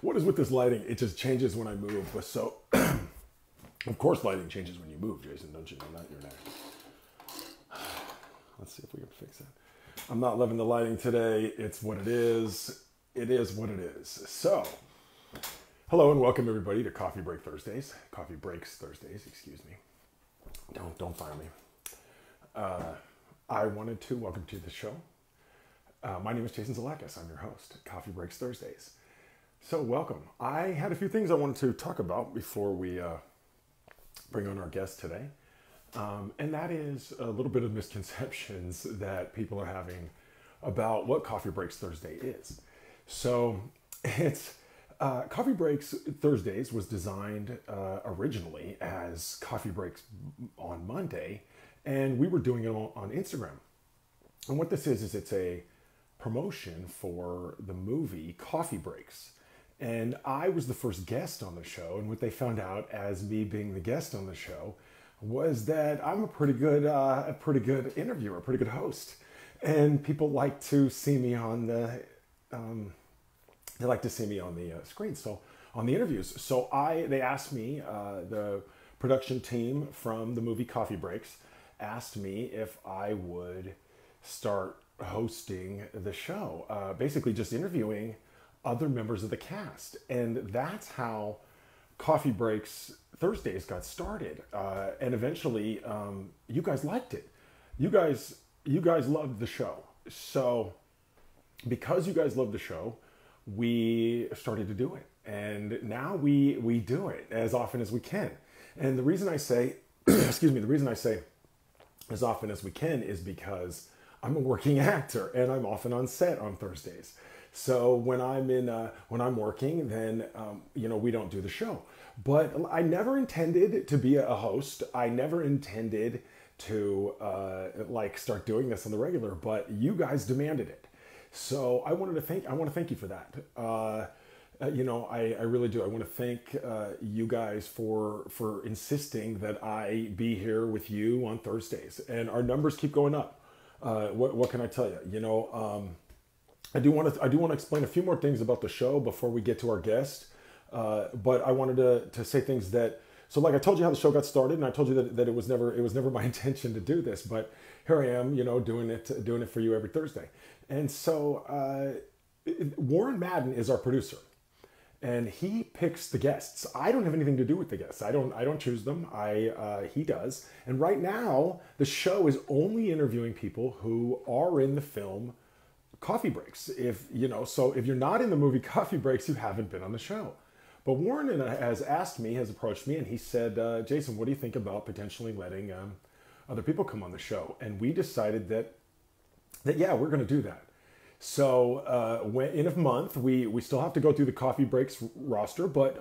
What is with this lighting? It just changes when I move. But so, of course, lighting changes when you move, Jason, don't you know that? Your neck. Let's see if we can fix it. I'm not loving the lighting today. It's what it is. It is what it is. So, hello and welcome everybody to Coffee Break Thursdays. Coffee Breaks Thursdays, excuse me. Don't fire me. I wanted to welcome to the show. My name is Jason Zlatkus. I'm your host, Coffee Breaks Thursdays. So welcome. I had a few things I wanted to talk about before we bring on our guest today. And that is a little bit of misconceptions that people are having about what Coffee Breaks Thursday is. So it's Coffee Breaks Thursdays was designed originally as Coffee Breaks on Monday, and we were doing it on Instagram. And what this is it's a promotion for the movie Coffee Breaks. And I was the first guest on the show, and what they found out as me being the guest on the show was that I'm a pretty good interviewer, a pretty good host, and people like to see me on the screen, so on the interviews. So they asked me, the production team from the movie Coffee Breaks asked me if I would start hosting the show, basically just interviewing other members of the cast, and that's how Coffee Breaks Thursdays got started. And eventually, you guys liked it. You guys loved the show. So, because you guys loved the show, we started to do it, and now we do it as often as we can. And the reason I say, excuse me, the reason I say as often as we can is because I'm a working actor, and I'm often on set on Thursdays. So when I'm working, then we don't do the show. But I never intended to be a host. I never intended to start doing this on the regular. But you guys demanded it, so I want to thank you for that. I really do. I want to thank you guys for insisting that I be here with you on Thursdays, and our numbers keep going up. What can I tell you? I do want to explain a few more things about the show before we get to our guest. But I wanted to say things that, so like I told you how the show got started, and I told you that it was never my intention to do this, but here I am, doing it for you every Thursday. And so Warren Madden is our producer, and he picks the guests. I don't have anything to do with the guests. I don't choose them. He does. And right now the show is only interviewing people who are in the film Coffee Breaks. If you're not in the movie Coffee Breaks, you haven't been on the show. But Warren has approached me, and he said, Jason, what do you think about potentially letting other people come on the show? And we decided that yeah, we're going to do that. So in a month, we still have to go through the Coffee Breaks roster, but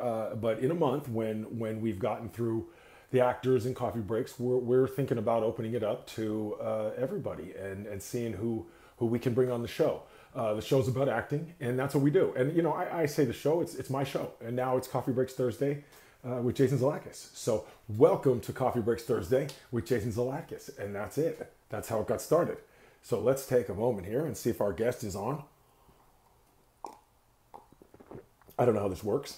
in a month, when we've gotten through the actors in Coffee Breaks, we're thinking about opening it up to everybody and seeing who we can bring on the show. The show's about acting, and that's what we do. And I say the show, it's my show, and now it's Coffee Breaks Thursday with Jason Zlatkus. So welcome to Coffee Breaks Thursday with Jason Zlatkus, and that's it. That's how it got started. So let's take a moment here and see if our guest is on. I don't know how this works.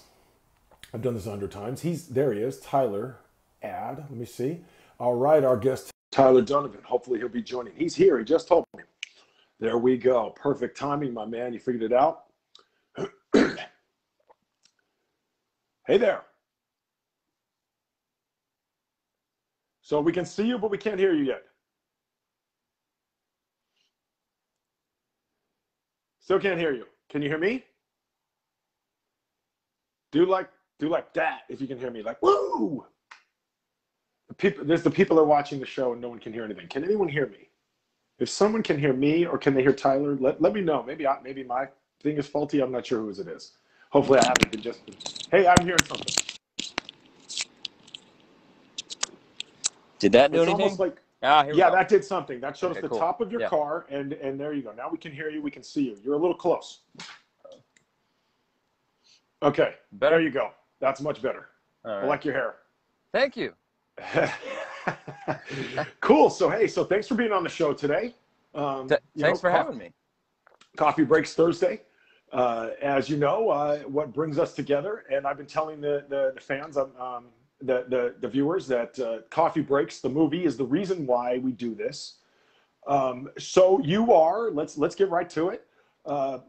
I've done this 100 times. There he is, Tyler. Let me see. All right, our guest, Tyler Dunivan. Hopefully he'll be joining. He's here. He just told me. There we go. Perfect timing, my man. You figured it out. Hey there. So we can see you, but we can't hear you yet. Still can't hear you. Can you hear me? Do like that if you can hear me. Like, woo! The people are watching the show and no one can hear anything. Can anyone hear me? If someone can hear me or can they hear Tyler, let me know. Maybe my thing is faulty. I'm not sure whose it is. Hopefully I haven't been just. Hey, I'm hearing something. Did that do it's anything? Almost like, here we go. that did something. That showed us the cool. top of your car, and there you go. Now we can hear you. We can see you. You're a little close. Okay, Better? There you go. That's much better. Right. I like your hair. Thank you. Cool. So thanks for being on the show today. Thanks for having me. Coffee Breaks Thursday. As you know, what brings us together, and I've been telling the fans, the viewers, that Coffee Breaks, the movie, is the reason why we do this. So you are, let's get right to it.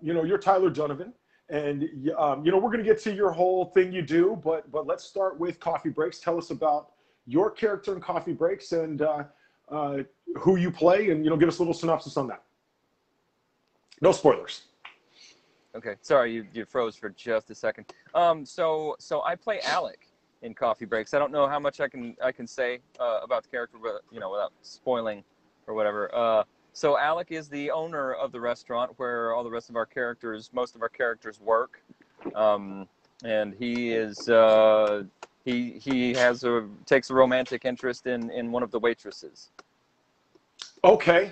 You're Tyler Dunivan, and we're going to get to your whole thing you do, but let's start with Coffee Breaks. Tell us about your character in Coffee Breaks and who you play, and give us a little synopsis on that. No spoilers. Okay, sorry, you froze for just a second. So I play Alec in Coffee Breaks. I don't know how much I can say about the character, but without spoiling or whatever. So Alec is the owner of the restaurant where all the rest of our characters, most of our characters, work, and he is he takes a romantic interest in one of the waitresses. Okay.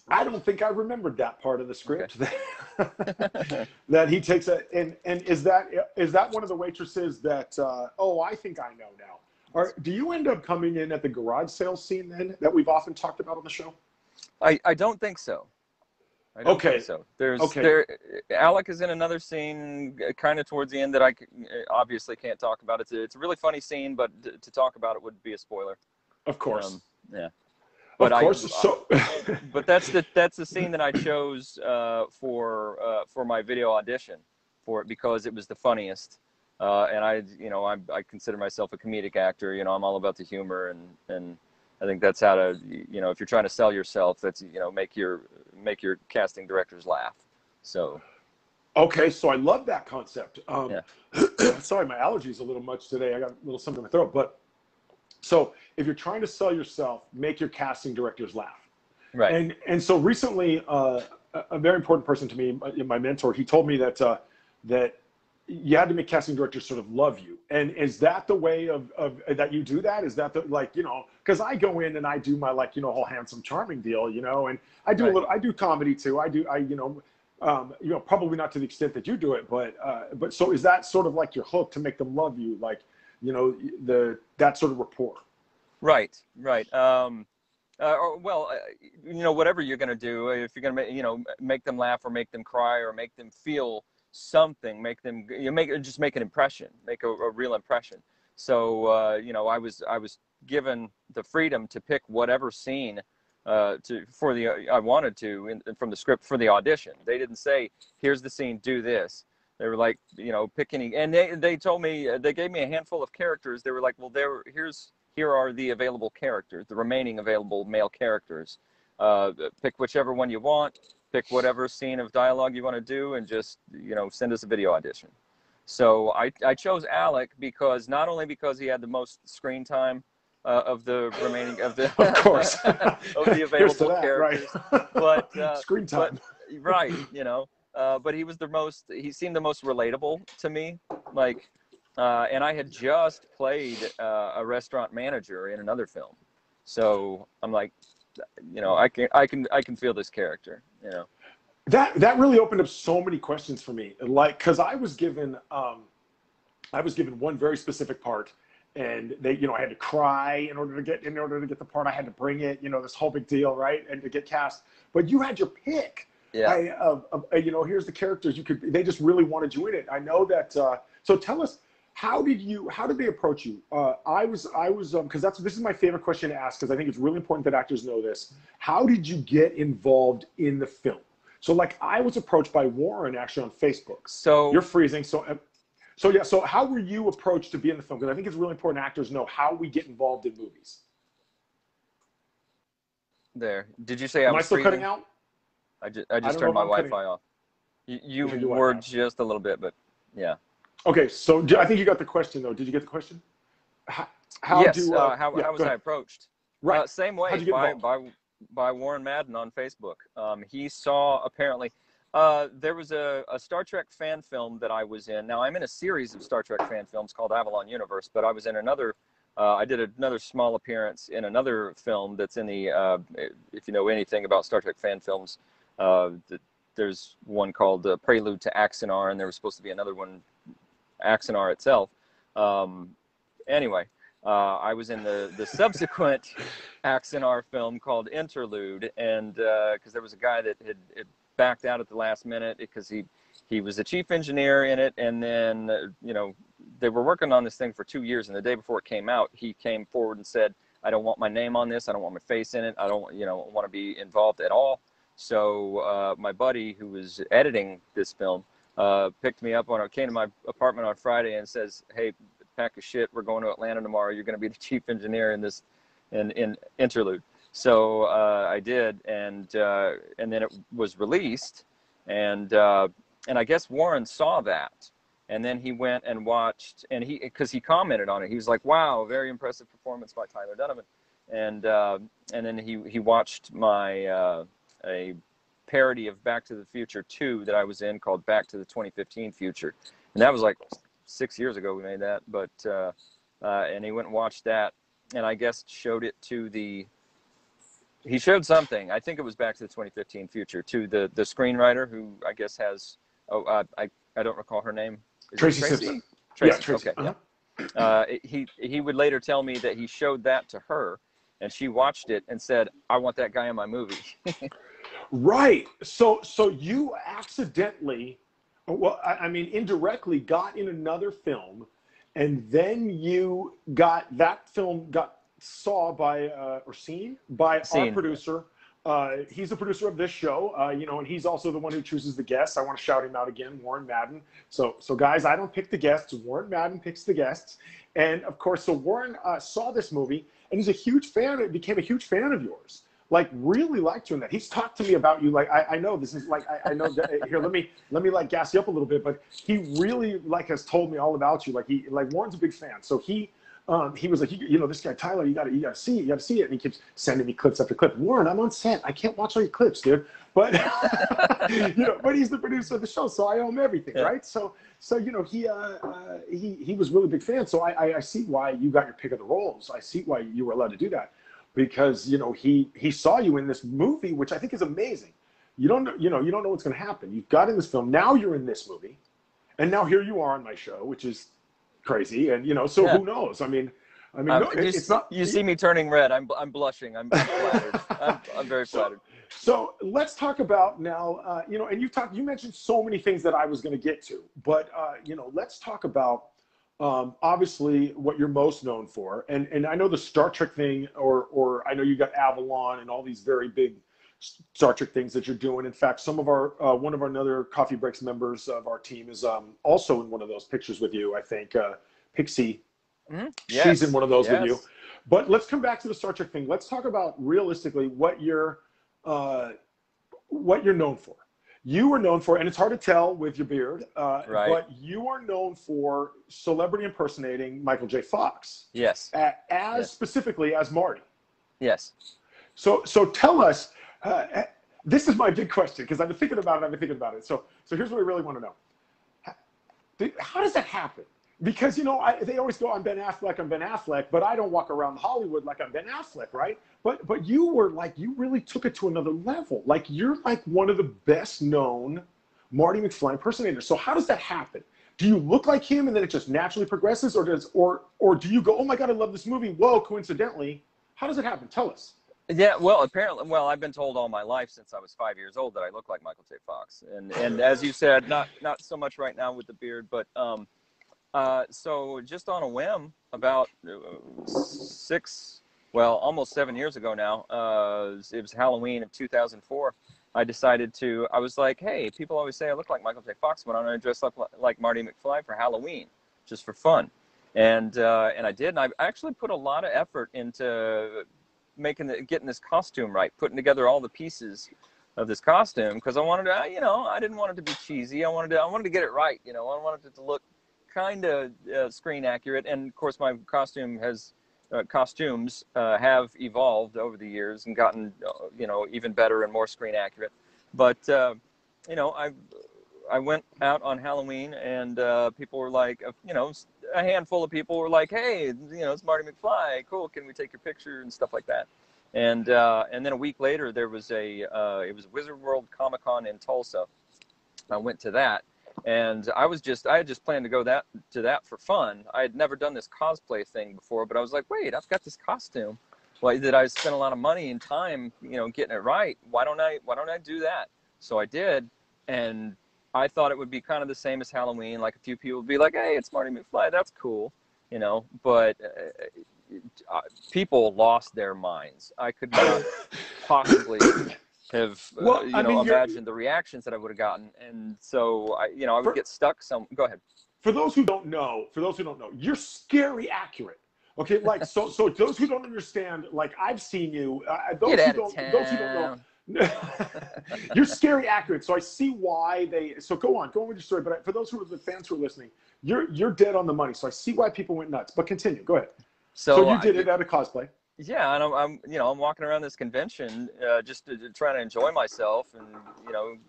I don't think I remembered that part of the script. Okay. That he takes and is that one of the waitresses that I think I know now. Do you end up coming in at the garage sale scene then that we've often talked about on the show? I don't think so. I don't think so. Alec is in another scene kind of towards the end that I obviously can't talk about. It's a really funny scene, but to talk about it would be a spoiler. Of course. Yeah. But of course. But that's the scene that I chose for my video audition for it because it was the funniest, and I consider myself a comedic actor. I'm all about the humor, and I think that's how to if you're trying to sell yourself, that's make your casting directors laugh. So. Okay, so I love that concept. Yeah. Sorry, my allergies a little much today. I got a little something in my throat, but. So if you're trying to sell yourself, make your casting directors laugh. Right. And so recently, a very important person to me, my mentor, he told me that that you had to make casting directors sort of love you. And is that the way of that you do that? Is that because I go in and I do my whole handsome charming deal, and I do I do comedy too. Probably not to the extent that you do it, but so is that sort of like your hook to make them love you, that sort of rapport? Right. Whatever you're going to do, if you're going to make them laugh or make them cry or make them feel something, make them just make an impression, make a real impression. So I was given the freedom to pick whatever scene I wanted to from the script for the audition. They didn't say, here's the scene, do this. They were like, picking, and they told me, they gave me a handful of characters. They were like, well, here are the available characters, the remaining available male characters. Pick whichever one you want, pick whatever scene of dialogue you want to do, and just, send us a video audition. So I chose Alec because not only because he had the most screen time of the remaining of the of course of the available characters, right. but screen time, right, but he seemed the most relatable to me. And I had just played a restaurant manager in another film. So I'm like, I can feel this character, That really opened up so many questions for me. Cause I was given one very specific part, and I had to cry in order to get the part. I had to bring it, this whole big deal, right? And to get cast, but you had your pick. Yeah. Here's the characters they just really wanted you in it. I know that. So tell us, how did they approach you? I was because this is my favorite question to ask, because I think it's really important that actors know this. How did you get involved in the film? So I was approached by Warren actually on Facebook. So you're freezing. So how were you approached to be in the film? Because I think it's really important actors know how we get involved in movies. There. Did you say Am I still cutting out? I just turned my Wi-Fi off. You were just a little bit, but yeah. Okay, so I think you got the question though. Did you get the question? How was I approached? Right. Same way, by Warren Madden on Facebook. He saw, apparently, there was a Star Trek fan film that I was in. Now, I'm in a series of Star Trek fan films called Avalon Universe, but I was in another, I did another small appearance in another film that's in the, if you know anything about Star Trek fan films, there's one called Prelude to Axanar, and there was supposed to be another one, Axanar itself. Anyway, I was in the subsequent Axanar film called Interlude, and because there was a guy that had backed out at the last minute because he he was the chief engineer in it. And then, they were working on this thing for 2 years. And the day before it came out, he came forward and said, I don't want my name on this. I don't want my face in it. I don't, want to be involved at all. So my buddy who was editing this film picked me up came to my apartment on Friday and says, hey, pack your shit. We're going to Atlanta tomorrow. You're going to be the chief engineer in this in Interlude. So I did, and then it was released, and I guess Warren saw that, and then he went and watched, and because he commented on it, he was like, "Wow, very impressive performance by Tyler Dunivan," and then he watched my a parody of Back to the Future 2 that I was in called Back to the 2015 Future, and that was like 6 years ago we made that, but and he went and watched that, and I guess showed it to he showed something, I think it was Back to the 2015 Future, to the screenwriter who I guess has, I don't recall her name. Is Tracy Simpson. Yeah, Tracy. Okay, yeah. He would later tell me that he showed that to her, and she watched it and said, I want that guy in my movie. Right. So you accidentally, well, I mean, indirectly got in another film, and then that film got saw by or seen by our producer. He's the producer of this show, and he's also the one who chooses the guests. I want to shout him out again, Warren Madden. So guys, I don't pick the guests. Warren Madden picks the guests. And of course, so Warren saw this movie, and he's a huge fan. Became a huge fan of yours. Like, really liked you in that. He's talked to me about you. Like, I know this is like, I know that, here, let me like gas you up a little bit, but he really has told me all about you. Like Warren's a big fan. So he was like, this guy, Tyler, you gotta see it. And he keeps sending me clips after clip. Warren, I'm on set. I can't watch all your clips, dude. But, but he's the producer of the show, so I owe him everything, right? So he was really a big fan. So I see why you got your pick of the roles. I see why you were allowed to do that. Because he saw you in this movie, which I think is amazing. You don't know what's going to happen. You've got in this film. Now you're in this movie, and now here you are on my show, which is crazy. And so who knows? I mean, no, it's not. You see me turning red. I'm blushing. I'm flattered. I'm very flattered. So let's talk about now. And you mentioned so many things that I was going to get to, but let's talk about. Obviously what you're most known for, and I know the Star Trek thing, or I know you got Avalon and all these very big Star Trek things that you're doing. In fact, some of our one of our other Coffee Breaks members of our team is also in one of those pictures with you. I think Pixie, yes. She's in one of those with you. But let's come back to the Star Trek thing. Let's talk about realistically what you're known for. You were known for, and it's hard to tell with your beard, right. But you are known for celebrity impersonating Michael J. Fox. Yes. Specifically as Marty. Yes. So tell us, this is my big question, because I've been thinking about it. So here's what I really want to know. How does that happen? Because, they always go, I'm Ben Affleck, but I don't walk around Hollywood like I'm Ben Affleck, right? But you were you really took it to another level. Like, you're like one of the best known Marty McFly impersonators. So how does that happen? Do you look like him and then it just naturally progresses, or do you go, oh my God, I love this movie. Whoa, coincidentally. How does it happen? Tell us. Yeah, well, I've been told all my life since I was 5 years old that I look like Michael J. Fox. And as you said, not so much right now with the beard, but so just on a whim, about almost 7 years ago now, it was Halloween of 2004. I was like, hey, people always say I look like Michael J. Fox. Why don't I dress up like Marty McFly for Halloween, just for fun? And I did. And I actually put a lot of effort into getting this costume right, putting together all the pieces of this costume, because I wanted to, I didn't want it to be cheesy. I wanted to get it right. I wanted it to look kind of screen accurate. And of course, my costumes have evolved over the years and gotten even better and more screen accurate. But I went out on Halloween, and people were like, a handful of people were like, hey, it's Marty McFly, cool, can we take your picture and stuff like that. And then a week later, there was it was Wizard World Comic-Con in Tulsa. I went to that. And I had just planned to go to that for fun. I had never done this cosplay thing before, but I was like, wait, I've got this costume. Well, that I spent a lot of money and time, getting it right. Why don't I do that? So I did, and I thought it would be kind of the same as Halloween. Like a few people would be like, "Hey, it's Marty McFly. That's cool," you know. But people lost their minds. I could not possibly have, Well, I mean, imagined the reactions that I would have gotten. And so I would get stuck. Go ahead. For those who don't know, you're scary accurate. Okay, like so those who don't understand, like I've seen you. Those who don't know. You're scary accurate, so I see why they. So go on with your story. But for those who are the fans who are listening, you're dead on the money. So I see why people went nuts. But continue. Go ahead. So you did it out of cosplay. Yeah, and I'm walking around this convention just trying to enjoy myself and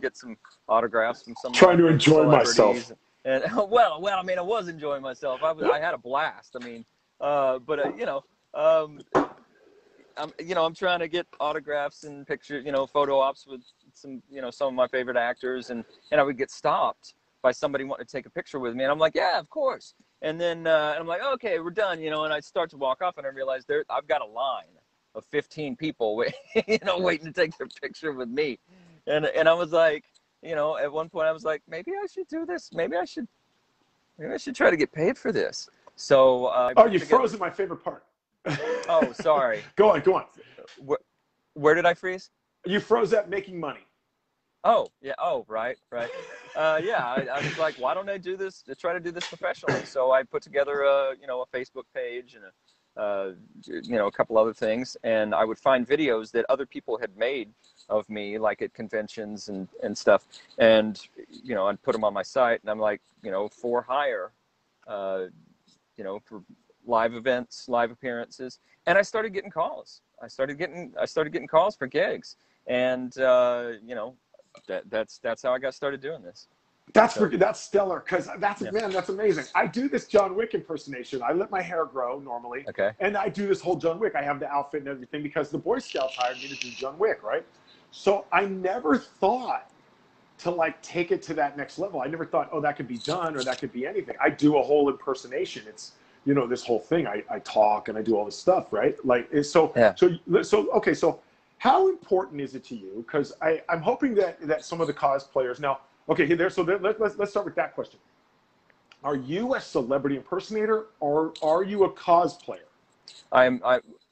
get some autographs from some trying to enjoy myself. And well, I mean, I was enjoying myself. I had a blast. I mean, I'm trying to get autographs and pictures, photo ops with some of my favorite actors, and I would get stopped by somebody wanting to take a picture with me, and I'm like, yeah, of course. And then I'm like, okay, we're done, and I start to walk off, and I realize I've got a line of 15 people, waiting to take their picture with me, and I was like, at one point I was like, maybe I should do this, maybe I should try to get paid for this. So you froze at my favorite part. Oh, sorry. Go on. Where did I freeze? You froze at making money. Oh, yeah. Oh, right. Yeah, I was like, why don't I do this? Try to do this professionally. So I put together a Facebook page and a couple other things, and I would find videos that other people had made of me, like at conventions and stuff, and I'd put them on my site, and I'm like, for hire, for live events, live appearances, and I started getting calls. I started getting calls for gigs, and that's how I got started doing this. That's stellar, because man, that's amazing. I do this John Wick impersonation. I let my hair grow normally, okay, and I do this whole John Wick. I have the outfit and everything because the Boy Scouts hired me to do John Wick, right? So I never thought to like take it to that next level. I never thought, oh, that could be done or that could be anything. I do a whole impersonation. It's this whole thing. I talk and I do all this stuff, right? Like yeah. Okay, so how important is it to you? Because I'm hoping that some of the cosplayers now. Okay, let's start with that question. Are you a celebrity impersonator or are you a cosplayer?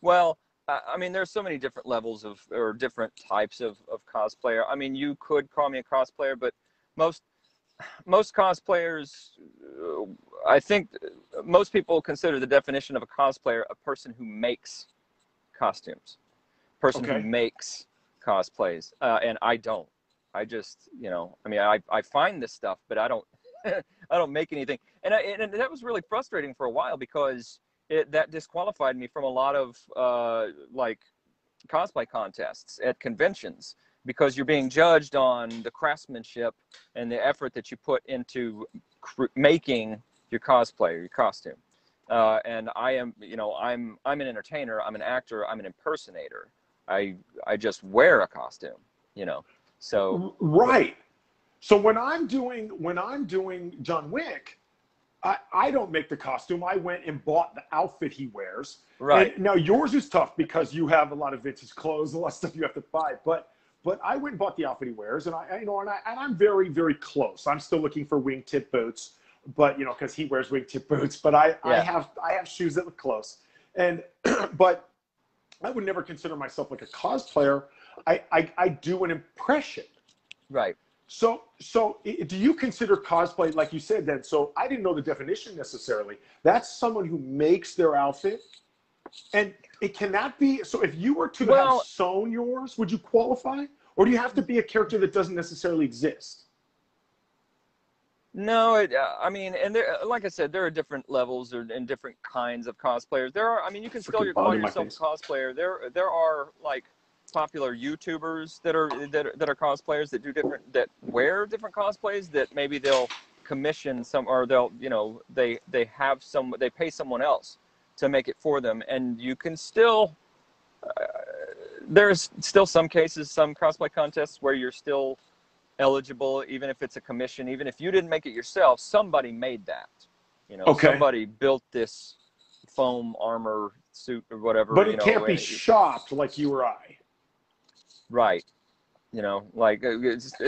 Well, I mean, there's so many different levels or different types of cosplayer. I mean, you could call me a cosplayer, but most cosplayers, I think most people consider the definition of a cosplayer a person who makes costumes, who makes cosplays, and I don't. I just, I mean, I find this stuff, but I don't, I don't make anything. And that was really frustrating for a while because that disqualified me from a lot of like cosplay contests at conventions, because you're being judged on the craftsmanship and the effort that you put into making your cosplay or your costume. And I am, I'm an entertainer, I'm an actor, I'm an impersonator. I just wear a costume, So right. So when I'm doing John Wick, I don't make the costume. I went and bought the outfit he wears. Right. And now yours is tough because you have a lot of vintage clothes, a lot of stuff you have to buy. But I went and bought the outfit he wears, and I'm very, very close. I'm still looking for wingtip boots, but because he wears wingtip boots. But I have shoes that look close, and but I would never consider myself like a cosplayer. I do an impression. Right. So do you consider cosplay, like you said then? So I didn't know the definition necessarily. That's someone who makes their outfit, and it cannot be. So if you were to have sewn yours, would you qualify, or do you have to be a character that doesn't necessarily exist? No, I mean, and there, like I said, there are different levels and different kinds of cosplayers. There are, I mean, you can still call yourself a cosplayer. There are like popular YouTubers that are cosplayers that wear different cosplays, that maybe they'll commission some, or they'll they pay someone else to make it for them, and you can still there's still some cases, some cosplay contests where you're still eligible, even if it's a commission, even if you didn't make it yourself, somebody made that. Somebody built this foam armor suit or whatever. But it can't be shopped like you or I. Right. You know, like,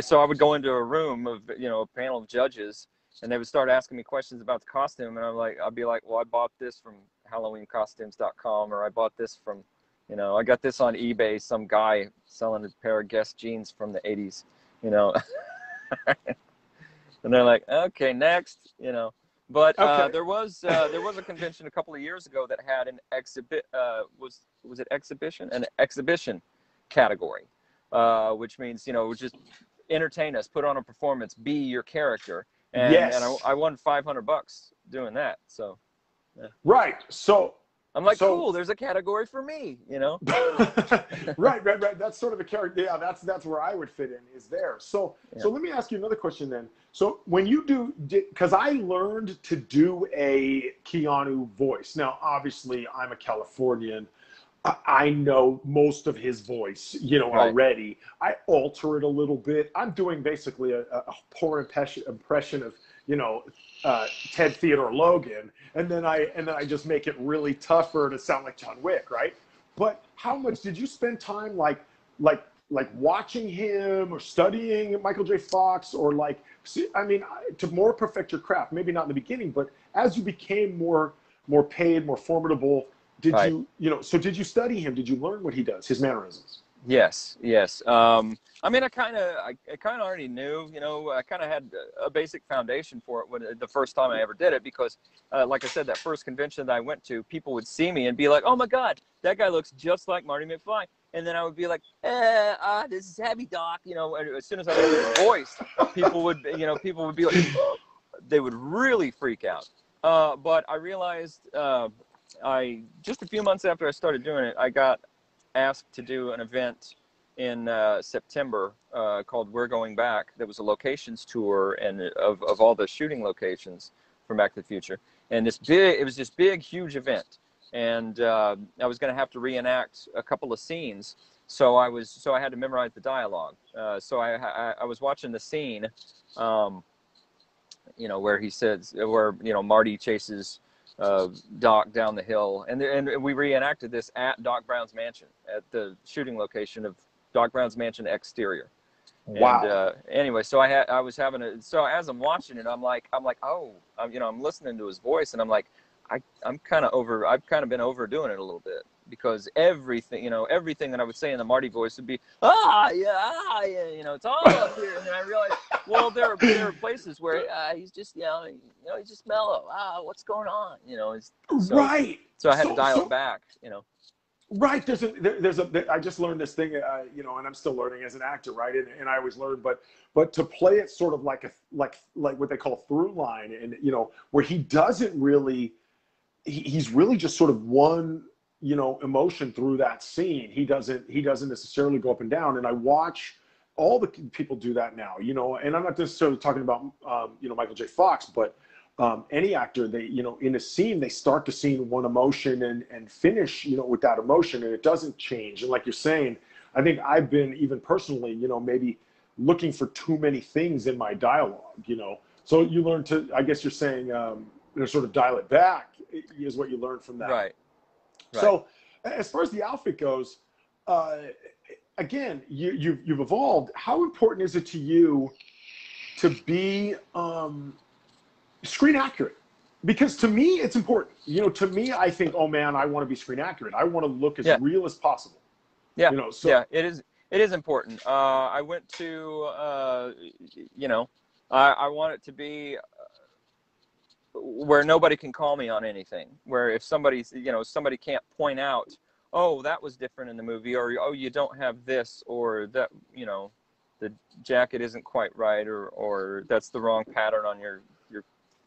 so I would go into a room of, you know, a panel of judges, and they would start asking me questions about the costume, and I'd be like, well, I bought this from HalloweenCostumes.com, or I bought this from, you know, I got this on eBay, some guy selling a pair of Guess jeans from the 80s, you know. And they're like, okay, next, you know. But Okay. there was a convention a couple of years ago that had an was it exhibition? An exhibition category, which means, you know, just entertain us, put on a performance, be your character, and Yes. I won $500 doing that. So yeah. Right. I'm like, So cool, there's a category for me, you know. right. That's sort of a character. Yeah, that's where I would fit in, is there. So Yeah. let me ask you another question then. So when you because I learned to do a Keanu voice. Now, obviously, I'm a Californian. I know most of his voice, you know, Right. already. I alter it a little bit. I'm doing basically a poor impression of, you know, Ted Theodore Logan, and then I just make it really tougher to sound like John Wick, right? But how much did you spend time like watching him or studying Michael J. Fox, or like, see, I mean, to more perfect your craft? Maybe not in the beginning, but as you became more paid, more formidable, did Right. you, you know, so did you study him? Did you learn what he does, his mannerisms? Yes, yes. I mean, I kind of already knew, you know, I kind of had a basic foundation for it when the first time I ever did it, because, like I said, that first convention that I went to, people would see me and be like, "Oh my God, that guy looks just like Marty McFly," and then I would be like, "This is heavy, Doc," you know. And as soon as I did his voice, people would be like, they would really freak out. But I realized, I just a few months after I started doing it, I got asked to do an event in September called We're Going Back. That was a locations tour and of all the shooting locations from Back to the Future. And it was this big, huge event. And I was going to have to reenact a couple of scenes. So I had to memorize the dialogue. So I was watching the scene, you know, where you know, Marty chases Doc down the hill, and we reenacted this at Doc Brown's mansion, at the shooting location of Doc Brown's mansion exterior. And Wow. anyway, so I was having so as I'm watching it, I'm like, oh, you know, I'm listening to his voice, and I'm like, I've kind of been overdoing it a little bit, because everything, you know, everything that I would say in the Marty voice would be, ah, yeah, you know, it's all up here. And then I realized, well, there are places where he's just, he's just mellow. What's going on? You know, Right. so I had to dial it back, you know. Right. I just learned this thing, you know, and I'm still learning as an actor, right? And I always learn, but to play it sort of like like what they call through line, and, you know, where he doesn't really, he's really just sort of one, you know, emotion through that scene. He doesn't necessarily go up and down. And I watch all the people do that now, you know, and I'm not necessarily talking about, you know, Michael J. Fox, but any actor, they, you know, in a scene, they start the scene one emotion and finish, you know, with that emotion, and it doesn't change. And like you're saying, I think I've been, even personally, you know, maybe looking for too many things in my dialogue, you know. So you learn to, I guess you're saying, you know, sort of dial it back is what you learned from that. Right. So as far as the outfit goes, again, you've evolved. How important is it to you to be screen accurate? Because to me, it's important. You know, to me, I think, oh man, I want to be screen accurate. I want to look as real as possible. Yeah. You know, so yeah, it is important. I went to, you know, I want it to be where nobody can call me on anything. Where if somebody can't point out, oh, that was different in the movie, or oh, you don't have this, or that, you know, the jacket isn't quite right, or that's the wrong pattern on your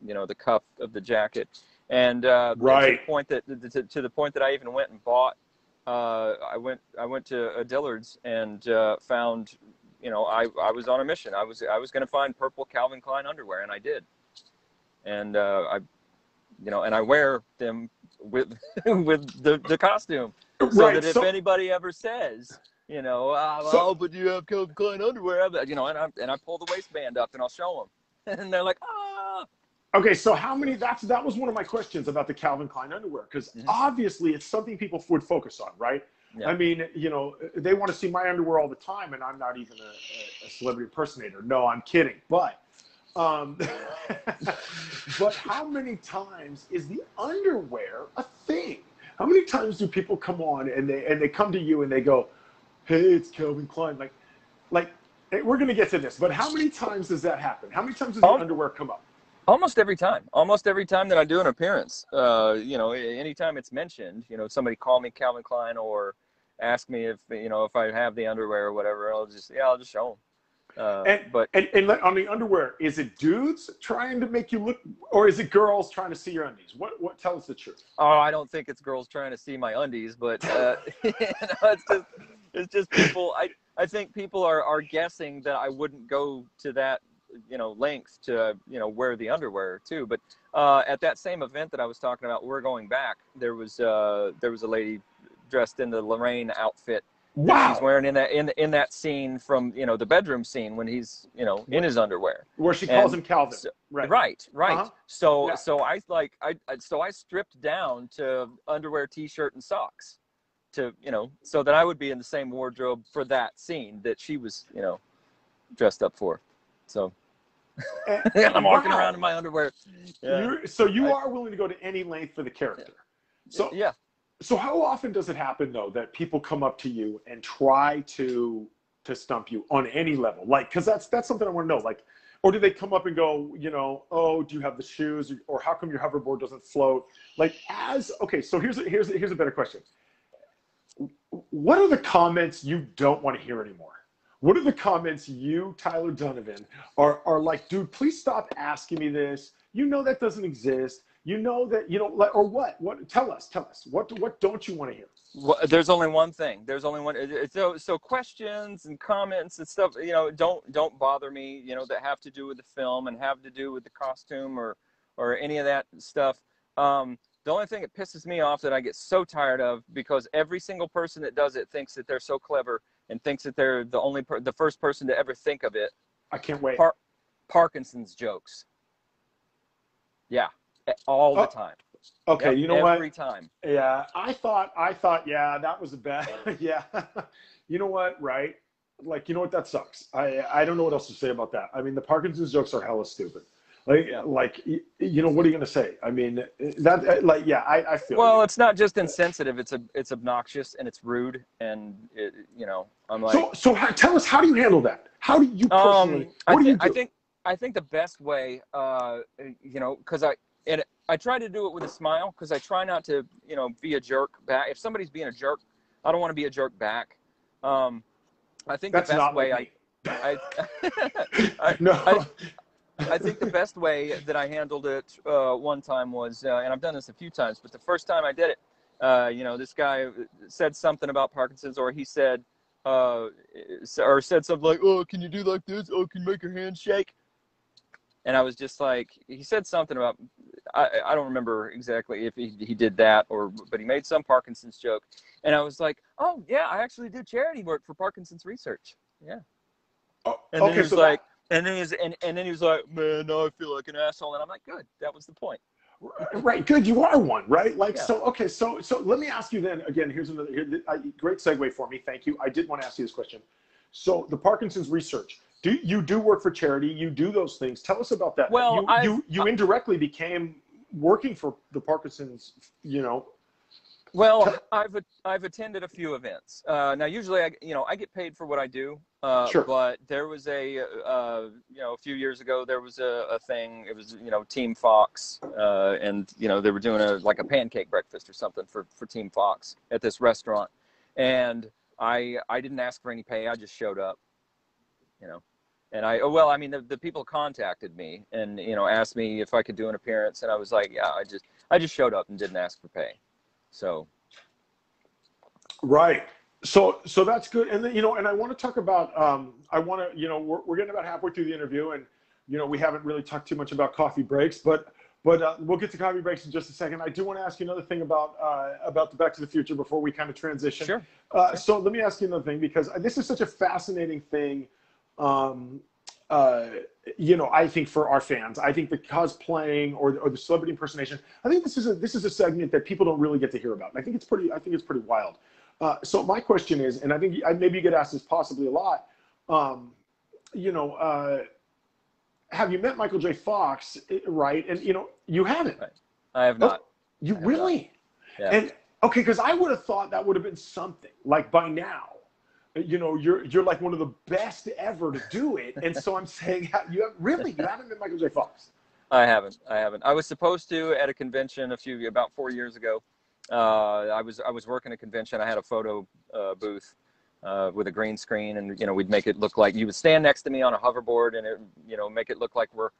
you know, the cuff of the jacket. And right. to the point that I even went and bought, I went to Dillard's and found, you know, I was on a mission. I was going to find purple Calvin Klein underwear, and I did. And you know, and I wear them with with the costume, so Right. that if anybody ever says, you know, oh, but you have Calvin Klein underwear, you know, and I pull the waistband up and I'll show them, and they're like, ah. Okay, so how many? That was one of my questions about the Calvin Klein underwear, because obviously it's something people would focus on, right? Yeah. I mean, you know, they want to see my underwear all the time, and I'm not even a celebrity impersonator. No, I'm kidding. But, but how many times is the underwear a thing? How many times do people come on and they come to you and they go, "Hey, it's Calvin Klein." Like we're gonna get to this, but how many times does that happen? How many times does the underwear come up? Almost every time. Almost every time that I do an appearance. You know, anytime it's mentioned, you know, somebody call me Calvin Klein or ask me if, you know, if I have the underwear or whatever, I'll just show them. And on the underwear, is it dudes trying to make you look, or is it girls trying to see your undies? What tell us the truth? Oh, I don't think it's girls trying to see my undies, but you know, it's just people. I think people are guessing that I wouldn't go to that, you know, length to, you know, wear the underwear too. But at that same event that I was talking about, we're going back. There was a lady dressed in the Lorraine outfit. Wow. She's wearing in that scene from, you know, the bedroom scene when he's, you know, in his underwear. Where she calls him Calvin. So, right. Right. Uh-huh. So Yeah. so I stripped down to underwear, t-shirt, and socks, to, you know, so that I would be in the same wardrobe for that scene that she was, you know, dressed up for. So I'm walking around in my underwear. Yeah. So you are willing to go to any length for the character. So yeah. So how often does it happen though that people come up to you and try to stump you on any level? Like, because that's something I want to know. Like, or do they come up and go, you know, oh, do you have the shoes, or how come your hoverboard doesn't float? Like, okay, so here's a better question. What are the comments you don't want to hear anymore? What are the comments you, Tyler Dunivan, are like, dude, please stop asking me this. You know that doesn't exist. You know that, you know, or what? Tell us. What don't you want to hear? Well, there's only one thing. There's only one. So questions and comments and stuff, you know, don't bother me, you know, that have to do with the film and have to do with the costume or any of that stuff. The only thing that pisses me off, that I get so tired of, because every single person that does it thinks that they're so clever and thinks that they're the first person to ever think of it. I can't wait. Parkinson's jokes. Yeah. All the time. Okay, yep, you know what? Every time. Yeah, I thought, yeah, that was a bad. Yeah, you know what? Right? Like, you know what? That sucks. I don't know what else to say about that. I mean, the Parkinson's jokes are hella stupid. Like, you know, what are you gonna say? I mean, that, like, yeah, I feel. Well, you. It's not just insensitive. It's obnoxious and it's rude, and you know, I'm like. So tell us, how do you handle that? How do you personally? What do you do? I think the best way, you know, because I try to do it with a smile, because I try not to, you know, be a jerk back. If somebody's being a jerk, I don't want to be a jerk back. I think that's the best not way no. I think the best way that I handled it one time was, and I've done this a few times, but the first time I did it, you know, this guy said something about Parkinson's, or he said, or said something like, "Oh, can you do like this? Oh, can you make your hand shake?" And I was just like, he said something about, I don't remember exactly if he did that, but he made some Parkinson's joke. And I was like, oh yeah, I actually do charity work for Parkinson's research. Yeah. Oh, and then he was like, and then he was like, man, now I feel like an asshole. And I'm like, good, that was the point. Right, good, you are one, right? Like, yeah. So okay, so let me ask you then again. Here's another great segue for me. Thank you. I did want to ask you this question. So the Parkinson's research. You do work for charity? You do those things. Tell us about that. Well, you indirectly became working for the Parkinson's, you know. Well, I've attended a few events. Now, usually, I get paid for what I do. Sure. But there was a few years ago, there was a thing. It was, you know, Team Fox, and, you know, they were doing a pancake breakfast or something for Team Fox at this restaurant, and I didn't ask for any pay. I just showed up, you know. And the people contacted me and, you know, asked me if I could do an appearance. And I was like, yeah, I just showed up and didn't ask for pay. So. Right. So that's good. And then, you know, and I want to talk about, you know, we're getting about halfway through the interview, and, you know, we haven't really talked too much about coffee breaks, but we'll get to coffee breaks in just a second. I do want to ask you another thing about the Back to the Future before we kind of transition. Sure. So let me ask you another thing, because this is such a fascinating thing. You know, I think for our fans, I think the cosplaying or the celebrity impersonation, I think this is a segment that people don't really get to hear about. And I think it's pretty wild. So my question is, and I think maybe you get asked this possibly a lot, have you met Michael J. Fox, right? And, you haven't. Right. I have Oh, not. you really? Yeah. And, okay, because I would have thought that would have been something, like by now. You're like one of the best ever to do it. And so I'm saying, you haven't met Michael J. Fox? I haven't. I was supposed to at a convention about 4 years ago. I was working a convention. I had a photo booth with a green screen, and we'd make it look like you would stand next to me on a hoverboard, and make it look like we're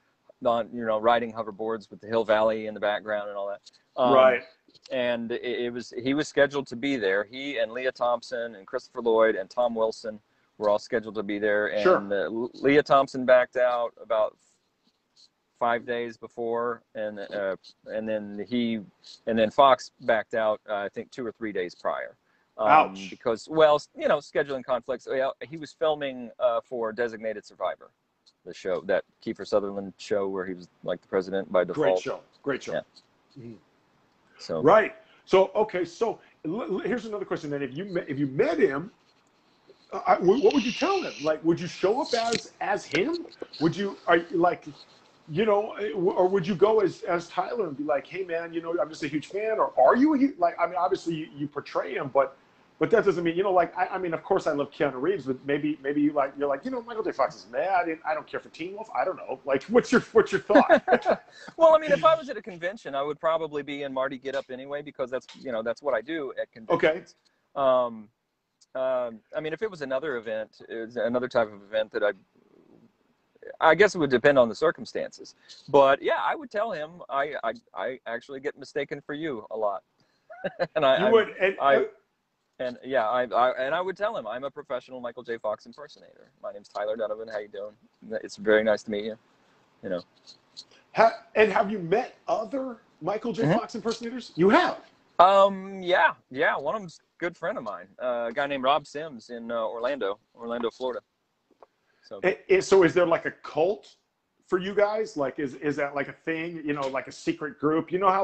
on riding hoverboards with the Hill Valley in the background and all that. Right. And he was scheduled to be there. He and Leah Thompson and Christopher Lloyd and Tom Wilson were all scheduled to be there. And Sure. Leah Thompson backed out about 5 days before, and then Fox backed out I think 2 or 3 days prior. Ouch. Because scheduling conflicts. He was filming for Designated Survivor, the show, that Kiefer Sutherland show where he was like the president by default. Great show. Yeah. Mm-hmm. So right. So okay. So here's another question. Then, if you met him, what would you tell him? Like, would you show up as him? Would you or would you go as Tyler and be like, hey man, I'm just a huge fan? Or are you obviously you portray him, but that doesn't mean, I mean, of course I love Keanu Reeves, but maybe you're like, Michael J. Fox is mad. I don't care for Teen Wolf. I don't know. Like, what's your thought? Well, I mean, if I was at a convention, I would probably be in Marty Get Up anyway, because that's what I do at conventions. Okay. I mean, if it was another event, another type of event that I guess it would depend on the circumstances. But yeah, I would tell him I actually get mistaken for you a lot. And I would tell him I'm a professional Michael J. Fox impersonator. My name's Tyler Dunivan. How you doing? It's very nice to meet you. And have you met other Michael J. Fox impersonators? You have. Yeah. One of them's a good friend of mine. A guy named Rob Sims in Orlando, Florida. So is there like a cult for you guys? Like, is that like a thing? Like a secret group? You know how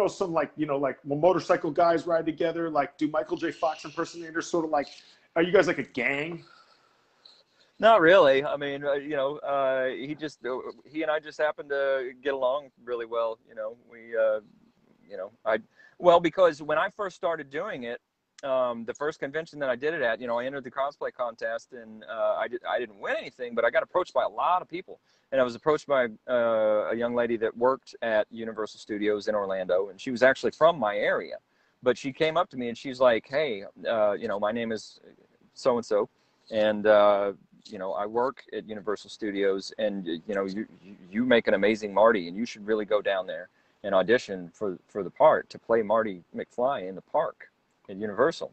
some when motorcycle guys ride together, like, do Michael J. Fox impersonators sort of like, are you guys like a gang? Not really. I mean, he and I just happen to get along really well. Because when I first started doing it, the first convention that I did it at, I entered the cosplay contest, and I didn't win anything, but I got approached by a lot of people. And I was approached by a young lady that worked at Universal Studios in Orlando, and she was actually from my area. But she came up to me and she's like, hey, my name is so-and-so, and I work at Universal Studios, and you make an amazing Marty, and you should really go down there and audition for the part to play Marty McFly in the park at Universal.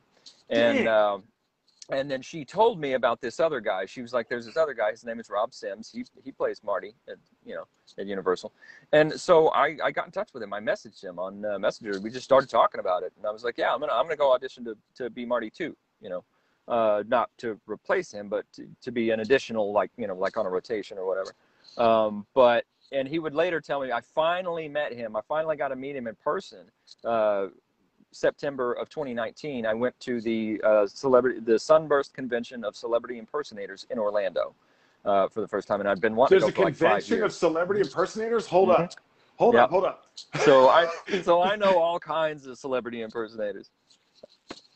And then she told me about this other guy. She was like, there's this other guy, his name is Rob Sims. He plays Marty at Universal. And so I got in touch with him. I messaged him on Messenger. We just started talking about it. And I was like, yeah, I'm gonna go audition to be Marty too, not to replace him, but to be an additional, like on a rotation or whatever. And he would later tell me, I finally met him. I finally got to meet him in person. September of 2019, I went to the Sunburst Convention of Celebrity Impersonators in Orlando for the first time, and I've been wanting to go for like 5 years. There's a convention of celebrity impersonators? Hold up. Hold up. So I know all kinds of celebrity impersonators.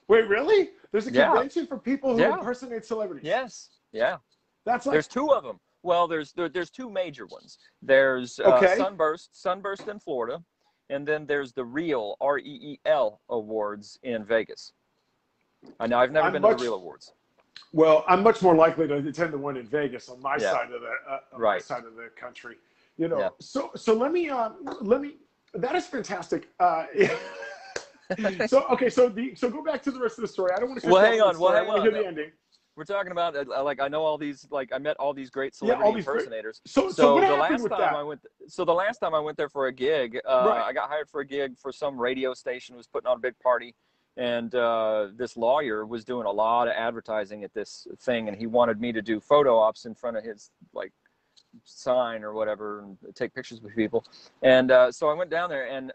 Wait, really? There's a convention for people who impersonate celebrities? Yes. Yeah. That's like... There's 2 of them. Well, there's 2 major ones. There's Sunburst in Florida. And then there's the Real, REEL Awards in Vegas. I know I've never been to the Real Awards. Well, I'm much more likely to attend the one in Vegas on my side of my side of the country. So let me. That is fantastic. So go back to the rest of the story. I don't want to. Hang on. I want to hear the ending. We're talking about I know all these, I met all these great celebrity impersonators. So what happened with that? The last time I went there for a gig, I got hired for a gig for some radio station, was putting on a big party, and this lawyer was doing a lot of advertising at this thing, and he wanted me to do photo ops in front of his sign or whatever and take pictures with people. And so I went down there, and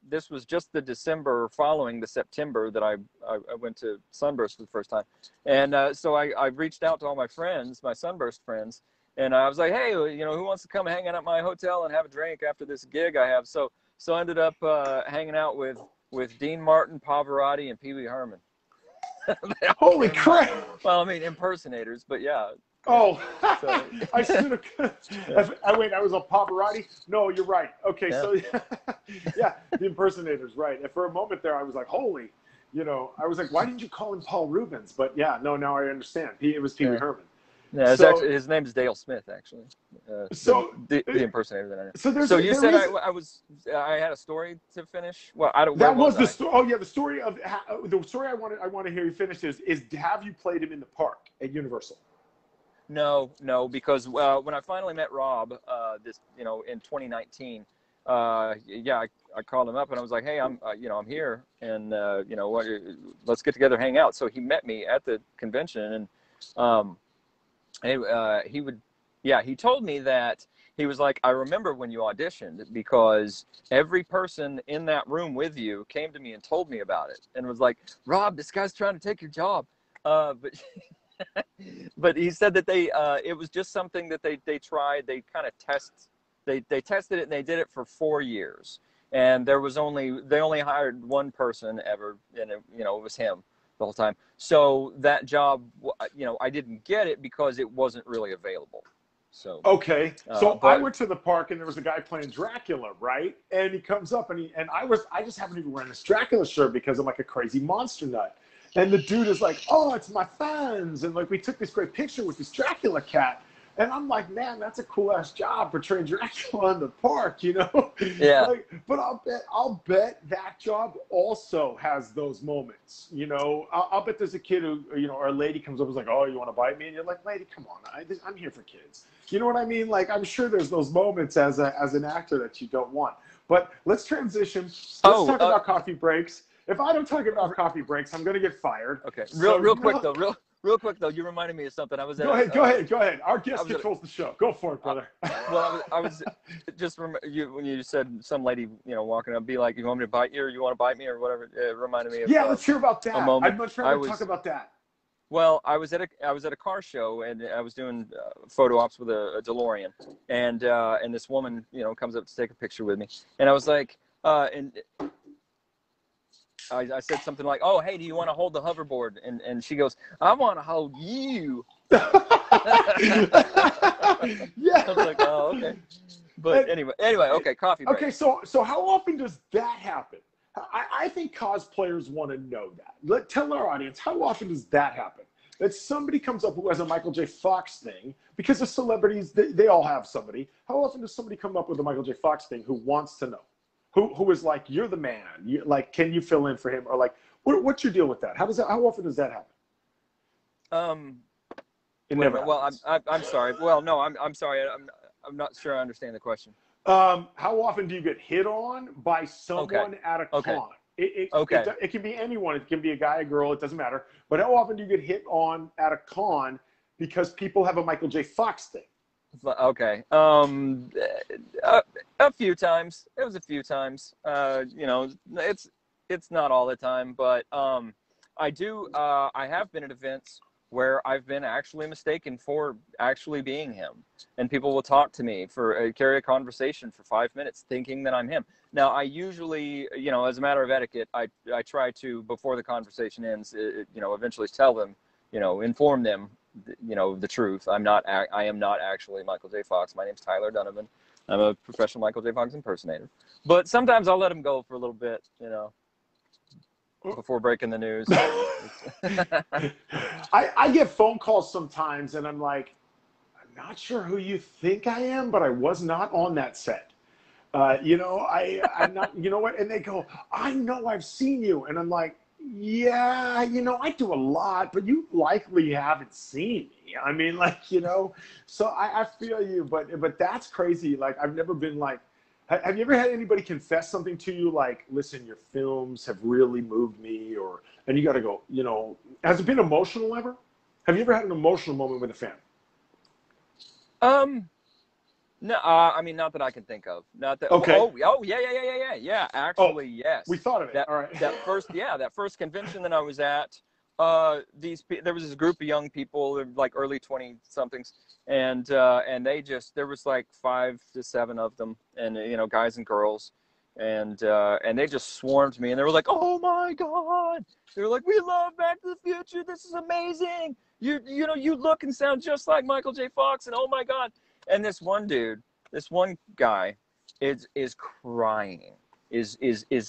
this was just the December following the September that I went to Sunburst for the first time. And so I reached out to all my friends, my Sunburst friends, and I was like, hey, you know, who wants to come hang out at my hotel and have a drink after this gig I have? So I ended up hanging out with Dean Martin, Pavarotti, and Pee Wee Herman. Holy crap! Well, I mean, impersonators, but yeah. Oh, So, I should have. I was a Pavarotti. No, you're right. Okay, yeah. so yeah, the impersonators, right. And for a moment there, I was like, holy, you know, I was like, why didn't you call him Paul Rubens? But yeah, no, now I understand. It was Pee Wee Herman. Yeah, it's so, actually, his name is Dale Smith, actually. The impersonator that I know. So you said I had a story to finish. Well, that was the story. Oh yeah, the story I want to hear you finish is have you played him in the park at Universal? No, because when I finally met Rob, in 2019, I called him up and I was like, hey, I'm here, and let's get together, hang out. So he met me at the convention, and he told me that he was like, I remember when you auditioned, because every person in that room with you came to me and told me about it, and was like, Rob, this guy's trying to take your job, but. But he said that it was just something that they tried. They kind of they tested it, and they did it for 4 years. And they only hired one person ever, and it was him the whole time. So that job, I didn't get it because it wasn't really available. So okay, so I went to the park and there was a guy playing Dracula, right? And he comes up and I just happened to be wearing this Dracula shirt because I'm like a crazy monster nut. And the dude is like, oh, it's my fans. And like, we took this great picture with this Dracula cat. And I'm like, man, that's a cool ass job, portraying Dracula in the park, you know? Yeah. But I'll bet that job also has those moments, you know? I'll bet there's a kid who, or a lady comes up and is like, oh, you want to bite me? And you're like, lady, come on, I'm here for kids. You know what I mean? Like, I'm sure there's those moments as an actor that you don't want. But let's transition. Let's talk about coffee breaks. If I don't talk about coffee breaks, I'm going to get fired. Okay. Real quick though, you reminded me of something. I was at Go ahead. Our guest controls the show. Go for it, brother. Well, I was just when you said some lady, walking up, be like, you want me to bite you, or you want to bite me, or whatever. It reminded me of let's hear about that. I'd much rather talk about that. Well, I was at a car show, and I was doing photo ops with a DeLorean, and this woman, comes up to take a picture with me, and I was like, I said something like, oh, hey, do you want to hold the hoverboard? And she goes, I want to hold you. Yeah. I was like, oh, okay. But anyway, okay, coffee break. Okay, so how often does that happen? I think cosplayers want to know that. Tell our audience, how often does that happen? That somebody comes up who has a Michael J. Fox thing, because the celebrities, they all have somebody. How often does somebody come up with a Michael J. Fox thing who wants to know? Who is like, you're the man. Can you fill in for him? Or like, what's your deal with that? How often does that happen? It never happens. Well, I'm sorry. Well, no, I'm sorry. I'm not sure I understand the question. How often do you get hit on by someone at a con? It can be anyone. It can be a guy, a girl. It doesn't matter. But how often do you get hit on at a con because people have a Michael J. Fox thing? Okay. A few times. It was a few times. It's not all the time, but I have been at events where I've been actually mistaken for actually being him, and people will talk to me carry a conversation for 5 minutes thinking that I'm him. Now, I usually, as a matter of etiquette, I try to, before the conversation ends, eventually tell them, inform them, the truth. I am not actually Michael J. Fox. My name's Tyler Dunivan. I'm a professional Michael J. Fox impersonator. But sometimes I'll let him go for a little bit, before breaking the news. I get phone calls sometimes, and I'm like, I'm not sure who you think I am, but I was not on that set. I'm not, you know what? And they go, I know I've seen you. And I'm like, yeah, I do a lot, but you likely haven't seen me. I mean, so I feel you, but that's crazy. Like, I've never been like, have you ever had anybody confess something to you? Like, listen, your films have really moved me, and you got to go, has it been emotional ever? Have you ever had an emotional moment with a fan? No, I mean, not that I can think of. Not that. Okay. Yeah. Actually, yes. We thought of it. That, All right. that first convention that I was at, there was this group of young people, like early 20-somethings, and there was like 5 to 7 of them, and guys and girls, and they just swarmed me, and they were like, "Oh my God!" They were like, "We love Back to the Future. This is amazing. You look and sound just like Michael J. Fox, and oh my God." And this one guy is crying, is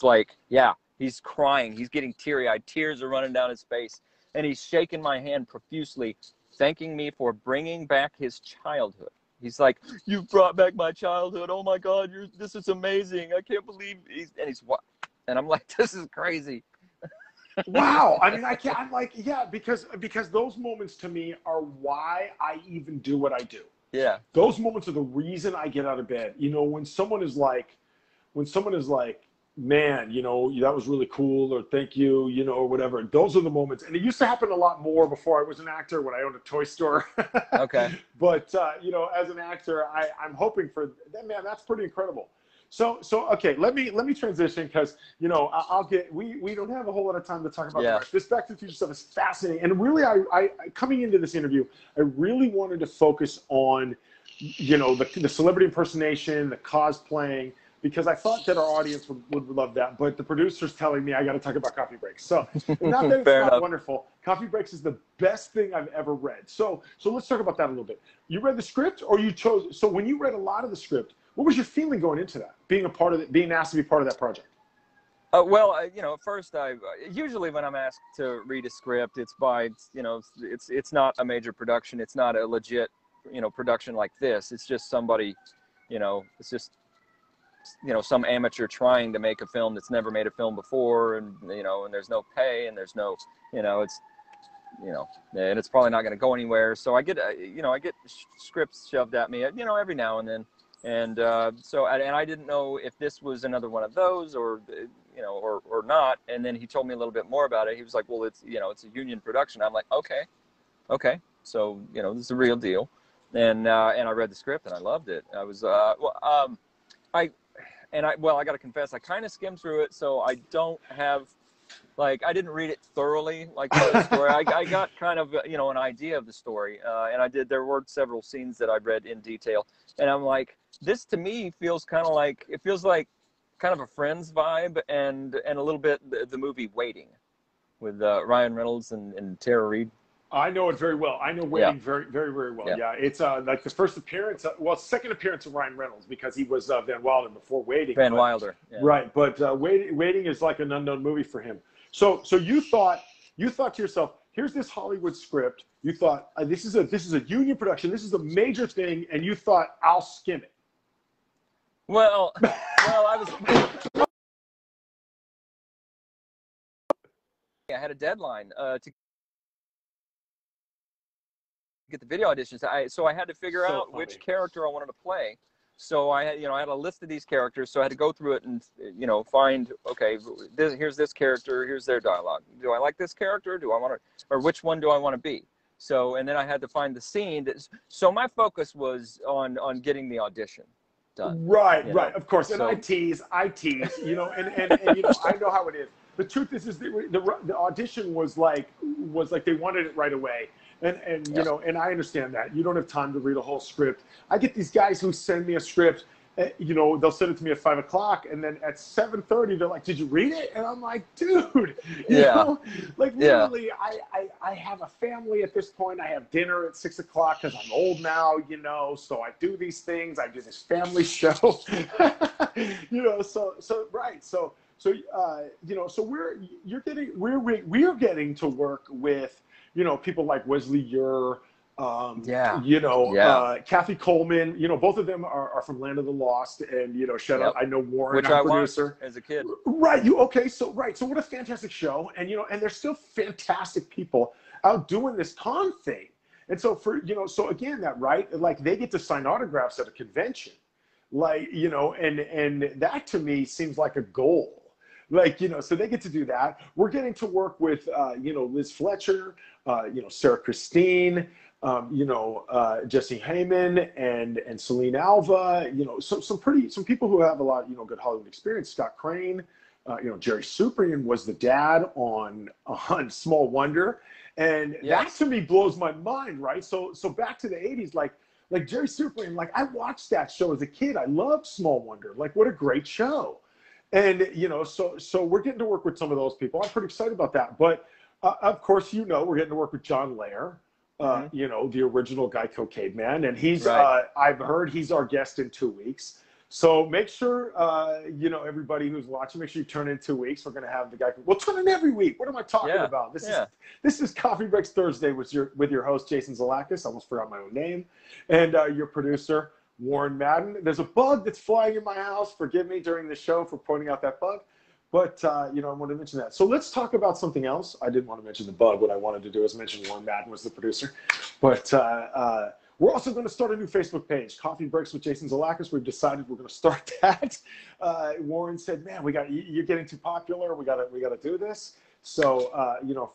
like, yeah, he's crying. He's getting teary-eyed. Tears are running down his face. And he's shaking my hand profusely, thanking me for bringing back his childhood. He's like, "You've brought back my childhood. Oh my God, this is amazing. I can't believe he's what?" And I'm like, this is crazy. Wow. I mean, I can't, I'm like, yeah, because those moments to me are why I even do what I do. Yeah. Those moments are the reason I get out of bed. When someone is like, "Man, that was really cool," or "Thank you," or whatever. Those are the moments. And it used to happen a lot more before I was an actor, when I owned a toy store. Okay. But, as an actor, I'm hoping for that, man. That's pretty incredible. So okay, let me transition, because we don't have a whole lot of time to talk about the rest. This Back to the Future stuff is fascinating, and really, I coming into this interview, I really wanted to focus on the celebrity impersonation, the cosplaying, because I thought that our audience would love that. But the producer's telling me I got to talk about Coffee Breaks. So not that it's not wonderful. Coffee Breaks is the best thing I've ever read. So let's talk about that a little bit. You read the script, or you chose? So when you read a lot of the script, what was your feeling going into that, being asked to be part of that project? Well, at first, usually when I'm asked to read a script, it's by, it's not a major production. It's not a legit, production like this. It's just somebody, it's just, some amateur trying to make a film that's never made a film before, and and there's no pay, and there's no, it's, and it's probably not going to go anywhere. So I get, I get scripts shoved at me, every now and then. And so I didn't know if this was another one of those, or or not. And then he told me a little bit more about it. He was like, "Well, it's it's a union production." I'm like, okay, so this is a real deal. And I read the script and I loved it. I was I got to confess, I kind of skimmed through it, so I don't have, like, I didn't read it thoroughly, like the story. I got kind of an idea of the story, and there were several scenes that I read in detail, and I'm like, this to me feels kind of like, it feels like kind of a Friends vibe, and a little bit the movie Waiting, with Ryan Reynolds and Tara Reid. I know it very well. I know Waiting very, very, very well. Yeah, it's like the first appearance, second appearance of Ryan Reynolds, because he was Van Wilder before Waiting. Wilder. Yeah. Right, but Waiting is like an unknown movie for him. So you thought to yourself, here's this Hollywood script. You thought, this is a union production. This is a major thing, and you thought, I'll skim it. Well, I had a deadline to get the video auditions. So I had to figure out which character I wanted to play. So I had, I had a list of these characters. So I had to go through it and, find, okay, here's this character, here's their dialogue. Do I like this character? Do I want to, or which one do I want to be? So, and then I had to find the scene. So my focus was on getting the audition done. Right. Of course. And I tease, and I know how it is. The truth is the audition was like they wanted it right away. And and I understand that. You don't have time to read a whole script. I get these guys who send me a script, they'll send it to me at 5 o'clock, and then at 7:30 they're like, "Did you read it?" And I'm like, "Dude, literally, I have a family at this point. I have dinner at 6 o'clock because I'm old now, so I do these things. I do this family show, So we're getting to work with people like Wesley Ure, Kathy Coleman. Both of them are from Land of the Lost, and shout out. I know Warren, which our I producer, watched as a kid. Right. So what a fantastic show, and and they're still fantastic people out doing this con thing. And so so again, like they get to sign autographs at a convention, like and that to me seems like a goal. Like, so they get to do that. We're getting to work with, Liz Fletcher, Sarah Christine, Jesse Heyman and Celine Alva, some people who have a lot, good Hollywood experience. Scott Crane, Jerry Suprian was the dad on Small Wonder, and that to me blows my mind, right? So back to the 80s, like Jerry Suprian, like I watched that show as a kid. I loved Small Wonder. Like what a great show. And so we're getting to work with some of those people. I'm pretty excited about that. But of course, we're getting to work with John Lair. The original Geico caveman, and he's I've heard he's our guest in 2 weeks. So make sure everybody who's watching, make sure you turn in 2 weeks. We're going to have the Geico. We'll turn in every week. What am I talking about? This is Coffee Breaks Thursday with your host Jason Zlatkus. I almost forgot my own name, and your producer Warren Madden. There's a bug that's flying in my house. Forgive me during the show for pointing out that bug. But, I wanted to mention that. So let's talk about something else. I didn't want to mention the bug. What I wanted to do is mention Warren Madden was the producer. But we're also going to start a new Facebook page, Coffee Breaks with Jason Zlatkus. We've decided we're going to start that. Warren said, man, you're getting too popular. We got to do this. So,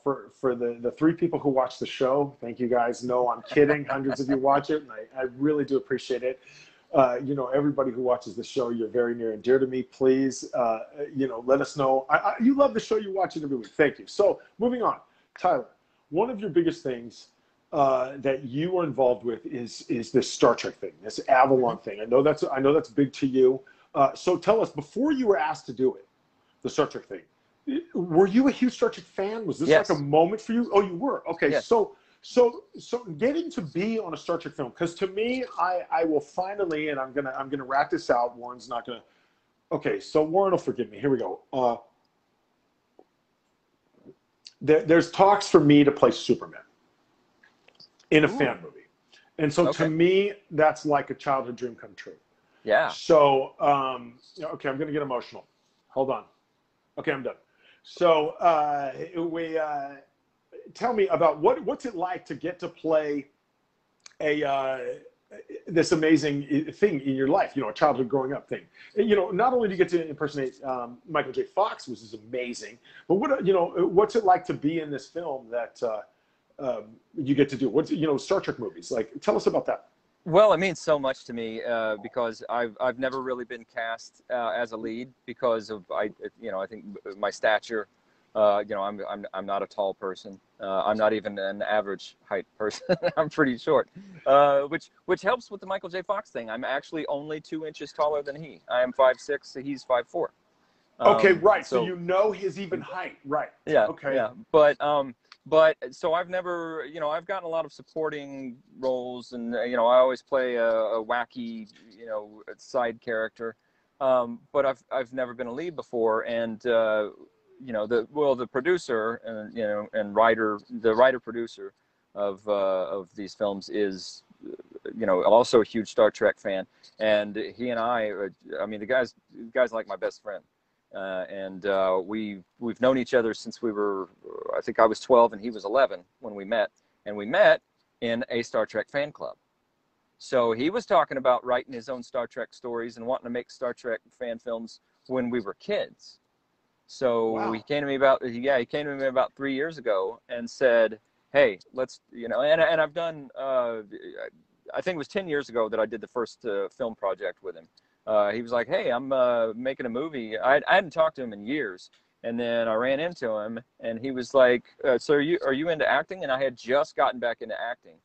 for the 3 people who watch the show, thank you guys. No, I'm kidding. Hundreds of you watch it, and I really do appreciate it. Everybody who watches the show, you're very near and dear to me. Please, let us know. You love the show. You watch it every week. Thank you. So moving on, Tyler, one of your biggest things that you are involved with is this Star Trek thing, this Avalon thing. I know that's big to you. So tell us, before you were asked to do it, the Star Trek thing, were you a huge Star Trek fan? Was this like a moment for you? Oh, you were. Okay. Yes. So getting to be on a Star Trek film, because to me, I will finally, and I'm gonna wrap this out. Warren's not gonna. Okay, so Warren will forgive me. Here we go. There's talks for me to play Superman in a fan movie, and so to me, that's like a childhood dream come true. Yeah. So okay, I'm gonna get emotional. Hold on. Okay, I'm done. So tell me about what's it like to get to play this amazing thing in your life, a childhood growing up thing. Not only do you get to impersonate Michael J. Fox, which is amazing, but what's it like to be in this film that you get to do? Star Trek movies. Like, tell us about that. Well, it means so much to me because I've never really been cast as a lead because of I think my stature. I'm not a tall person. I'm not even an average height person. I'm pretty short, which helps with the Michael J. Fox thing. I'm actually only 2 inches taller than he. I am 5'6", so he's 5'4". Okay, right. So his even height, right? Yeah. Okay. Yeah, but so I've never, I've gotten a lot of supporting roles, and I always play a wacky, side character, but I've never been a lead before, and the producer and and the writer producer of these films is also a huge Star Trek fan, and he and the guy's like my best friend. We've known each other since I think I was 12 and he was 11 when we met, and we met in a Star Trek fan club. So he was talking about writing his own Star Trek stories and wanting to make Star Trek fan films when we were kids. So he came to me about 3 years ago and said, hey, let's, and I've done, I think it was 10 years ago that I did the first film project with him. He was like, hey, I'm making a movie. I hadn't talked to him in years. And then I ran into him and he was like, so are you into acting? And I had just gotten back into acting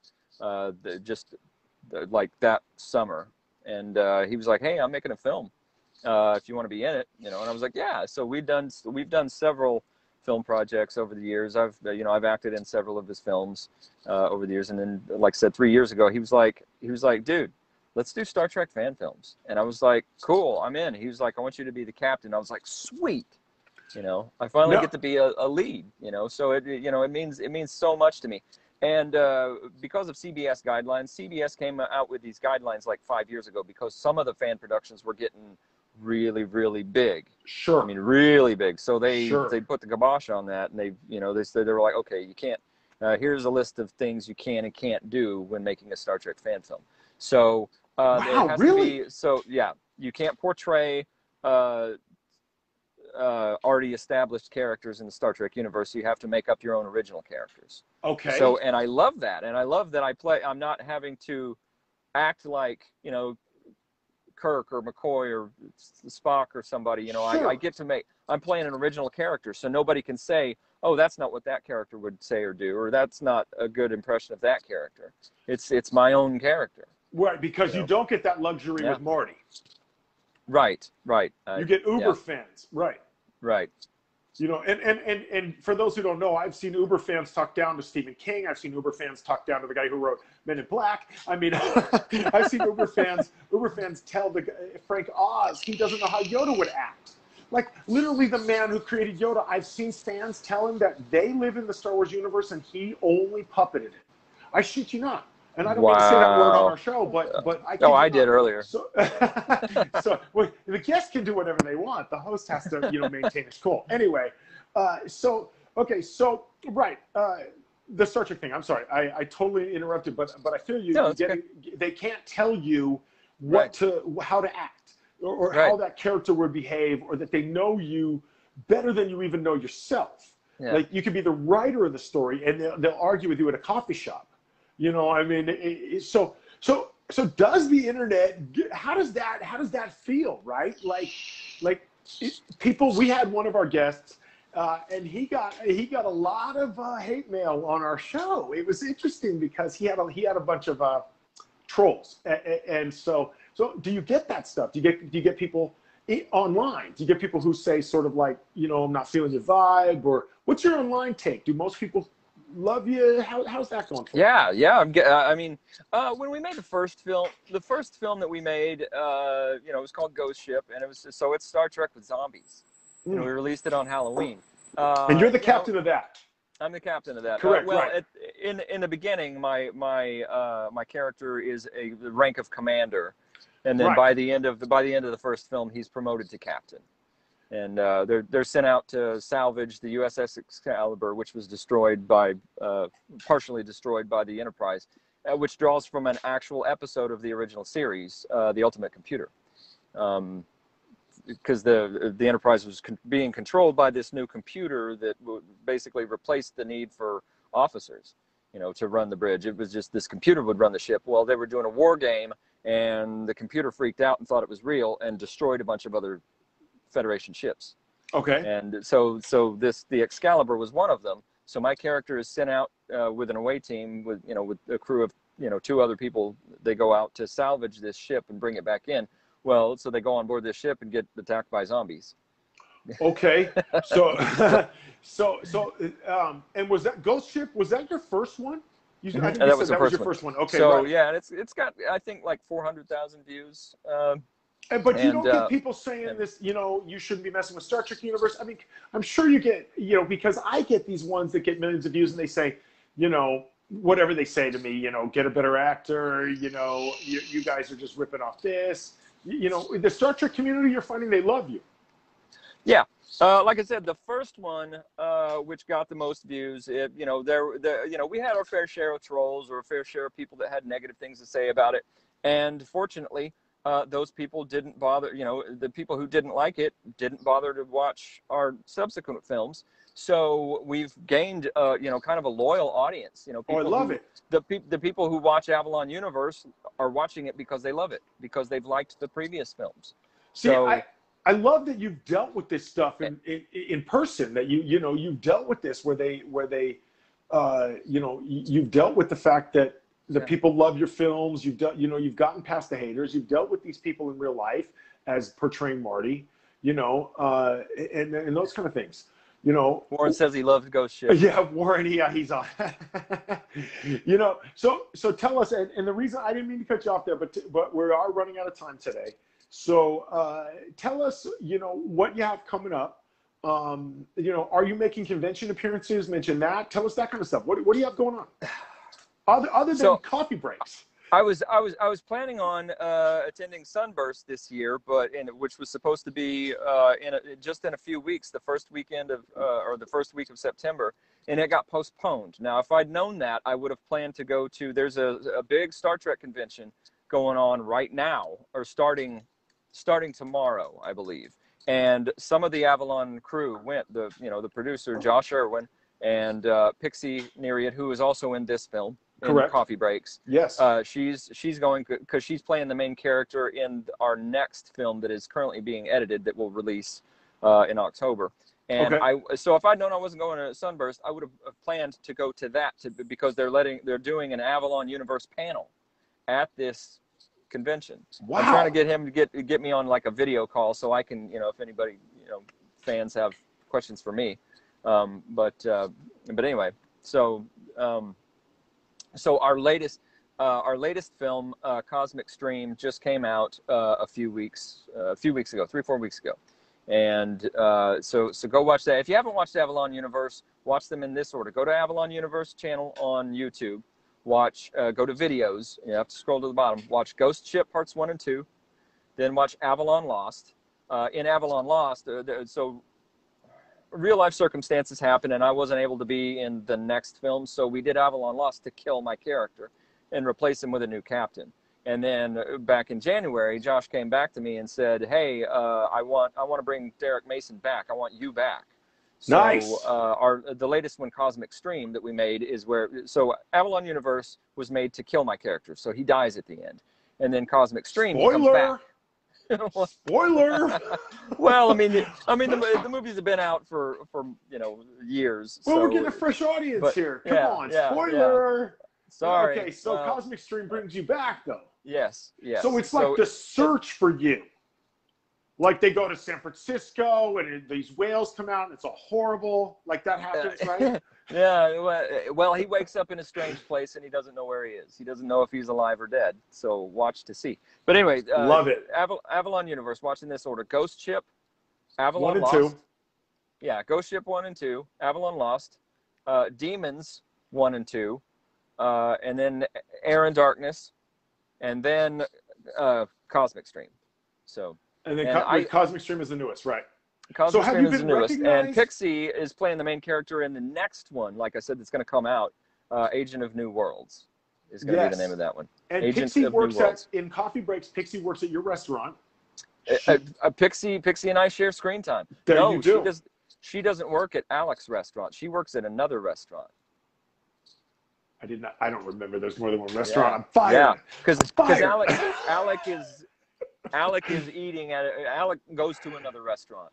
like that summer. And he was like, hey, I'm making a film. If you want to be in it, and I was like, yeah. So we've done several film projects over the years. I've acted in several of his films over the years. And then, like I said, 3 years ago, he was like, dude, let's do Star Trek fan films. And I was like, cool, I'm in. He was like, I want you to be the captain. I was like, sweet. I finally get to be a lead, so it means so much to me. And because of CBS guidelines, CBS came out with these guidelines like 5 years ago because some of the fan productions were getting really, really big. Sure. I mean, really big. So they put the kibosh on that, and they said, they were like, okay, you can't, here's a list of things you can and can't do when making a Star Trek fan film. So it has to be, so yeah, you can't portray already established characters in the Star Trek universe. So you have to make up your own original characters. Okay. So, and I love that. And I love that I'm not having to act like, you know, Kirk or McCoy or Spock or somebody, you know. Sure. I get to I'm playing an original character, so nobody can say, oh, that's not what that character would say or do, or that's not a good impression of that character. It's my own character. Right, because you don't get that luxury Yeah. with Marty. Right. You get Uber yeah. fans. Right. Right. You know, and for those who don't know, I've seen Uber fans talk down to Stephen King. I've seen Uber fans talk down to the guy who wrote Men in Black. I mean, I've seen Uber fans tell Frank Oz he doesn't know how Yoda would act. Like, literally the man who created Yoda, I've seen fans tell him that they live in the Star Wars universe and he only puppeted it. I shit you not. And I don't mean to say that word on our show, but I No, I did earlier. So, well, the guests can do whatever they want. The host has to, you know, maintain his cool. Anyway, right, the Star Trek thing. I'm sorry, I totally interrupted, but I feel you. No, they can't tell you how to act or right. how that character would behave, or that they know you better than you even know yourself. Yeah. Like, you could be the writer of the story, and they'll argue with you at a coffee shop. You know, I mean, so does the internet? How does that feel, right? Like people. We had one of our guests, and he got a lot of hate mail on our show. It was interesting because he had a bunch of trolls, and so do you get that stuff? Do you get people online? Do you get people who say sort of like, you know, I'm not feeling your vibe, or what's your online take? Do most people love you? How's that going for you? Yeah. I mean, when we made the first film that we made, you know, it was called Ghost Ship, and it's Star Trek with zombies. You know, we released it on Halloween. And you're the captain of that. I'm the captain of that. Correct. Well, right. in the beginning, my character is the rank of commander, and then Right. by the end of the first film, he's promoted to captain. And they're sent out to salvage the USS Excalibur, which was partially destroyed by the Enterprise, which draws from an actual episode of the original series, The Ultimate Computer, because the Enterprise was being controlled by this new computer that would basically replace the need for officers, you know, to run the bridge. It was just this computer would run the ship. Well, they were doing a war game, and the computer freaked out and thought it was real and destroyed a bunch of other Federation ships. Okay. And so the Excalibur was one of them. So my character is sent out with an away team with a crew of 2 other people. They go out to salvage this ship and bring it back in. Well, so they go on board this ship and get attacked by zombies. Okay. So and was that Ghost Ship? Was that your first one? I think that was your first one. Okay. So right. yeah, and it's got, I think, like 400,000 views. But you don't get people saying this, you know, you shouldn't be messing with Star Trek universe. I mean, I'm sure you get, you know, because I get these ones that get millions of views and they say, you know, whatever they say to me, you know, get a better actor, you know, you guys are just ripping off this. You know, the Star Trek community, you're finding they love you. Yeah. Like I said, the first one, which got the most views, we had our fair share of trolls or a fair share of people that had negative things to say about it. And fortunately, those people didn't bother, you know, the people who didn't like it didn't bother to watch our subsequent films. So we've gained, kind of a loyal audience. You know, people I love it. The people who watch Avalon Universe are watching it because they love it, because they've liked the previous films. See, I love that you've dealt with this stuff in person, that you've dealt with this where they you've dealt with the fact that the people love your films. You've gotten past the haters. You've dealt with these people in real life as portraying Marty, and those kind of things. You know, Warren says he loves Ghost Ship. Yeah, Warren, he's on. So tell us, and the reason I didn't mean to cut you off there, but we are running out of time today. So tell us, what you have coming up. Are you making convention appearances? Mention that. Tell us that kind of stuff. What do you have going on? Other than coffee breaks. I was planning on attending Sunburst this year, which was supposed to be in a few weeks, the first weekend of or the first week of September, and it got postponed. Now, if I'd known that, I would have planned to go to. There's a big Star Trek convention going on right now, or starting tomorrow, I believe, And some of the Avalon crew went. The producer Josh Irwin and Pixie Nereid, who is also in this film in Correct. Coffee Breaks. Yes. She's going because she's playing the main character in our next film that is currently being edited that will release in October. And so if I'd known I wasn't going to Sunburst, I would have planned to go to that because they're doing an Avalon Universe panel at this convention. Wow. I'm trying to get him to get me on like a video call so I can, if anybody, fans have questions for me. But anyway, so our latest film, Cosmic Stream, just came out a few weeks ago, 3-4 weeks ago. And so go watch that. If you haven't watched Avalon Universe, watch them in this order. Go to Avalon Universe channel on YouTube. Go to videos. You have to scroll to the bottom. Watch Ghost Ship Parts 1 and 2. Then watch Avalon Lost. In Avalon Lost, so real life circumstances happened, and I wasn't able to be in the next film. So we did Avalon Lost to kill my character and replace him with a new captain. And then back in January, Josh came back to me and said, "Hey, I want to bring Derek Mason back. I want you back." So, nice. The latest one, Cosmic Stream, that we made is so Avalon Universe was made to kill my character, so he dies at the end, and then Cosmic Stream, he comes back. Spoiler. Well, I mean, the movies have been out for years. Well, so, we're getting a fresh audience here. Come on, spoiler. Yeah. Sorry. Okay, so Cosmic Stream brings you back, though. Yes. So it's like the search for you. Like they go to San Francisco and these whales come out and it's all horrible. Like that happens, right? Yeah. Well, he wakes up in a strange place and he doesn't know where he is. He doesn't know if he's alive or dead. So watch to see. But anyway, love it. Avalon Universe. Watch in this order: Ghost Ship, Avalon 1 and Lost. 2. Yeah, Ghost Ship 1 and 2, Avalon Lost, Demons 1 and 2, and then Air and Darkness, and then Cosmic Stream. So. And then Cosmic Stream is the newest, right? Cosmic Stream is the newest. And Pixie is playing the main character in the next one, like I said, that's going to come out. Agent of New Worlds is going to be the name of that one. And Agent Pixie works in Coffee Breaks. Pixie works at your restaurant. Pixie and I share screen time. You do. She doesn't work at Alex's restaurant. She works at another restaurant. I don't remember. There's more than one restaurant. I'm fired. Yeah, because Alec is eating at Alec goes to another restaurant.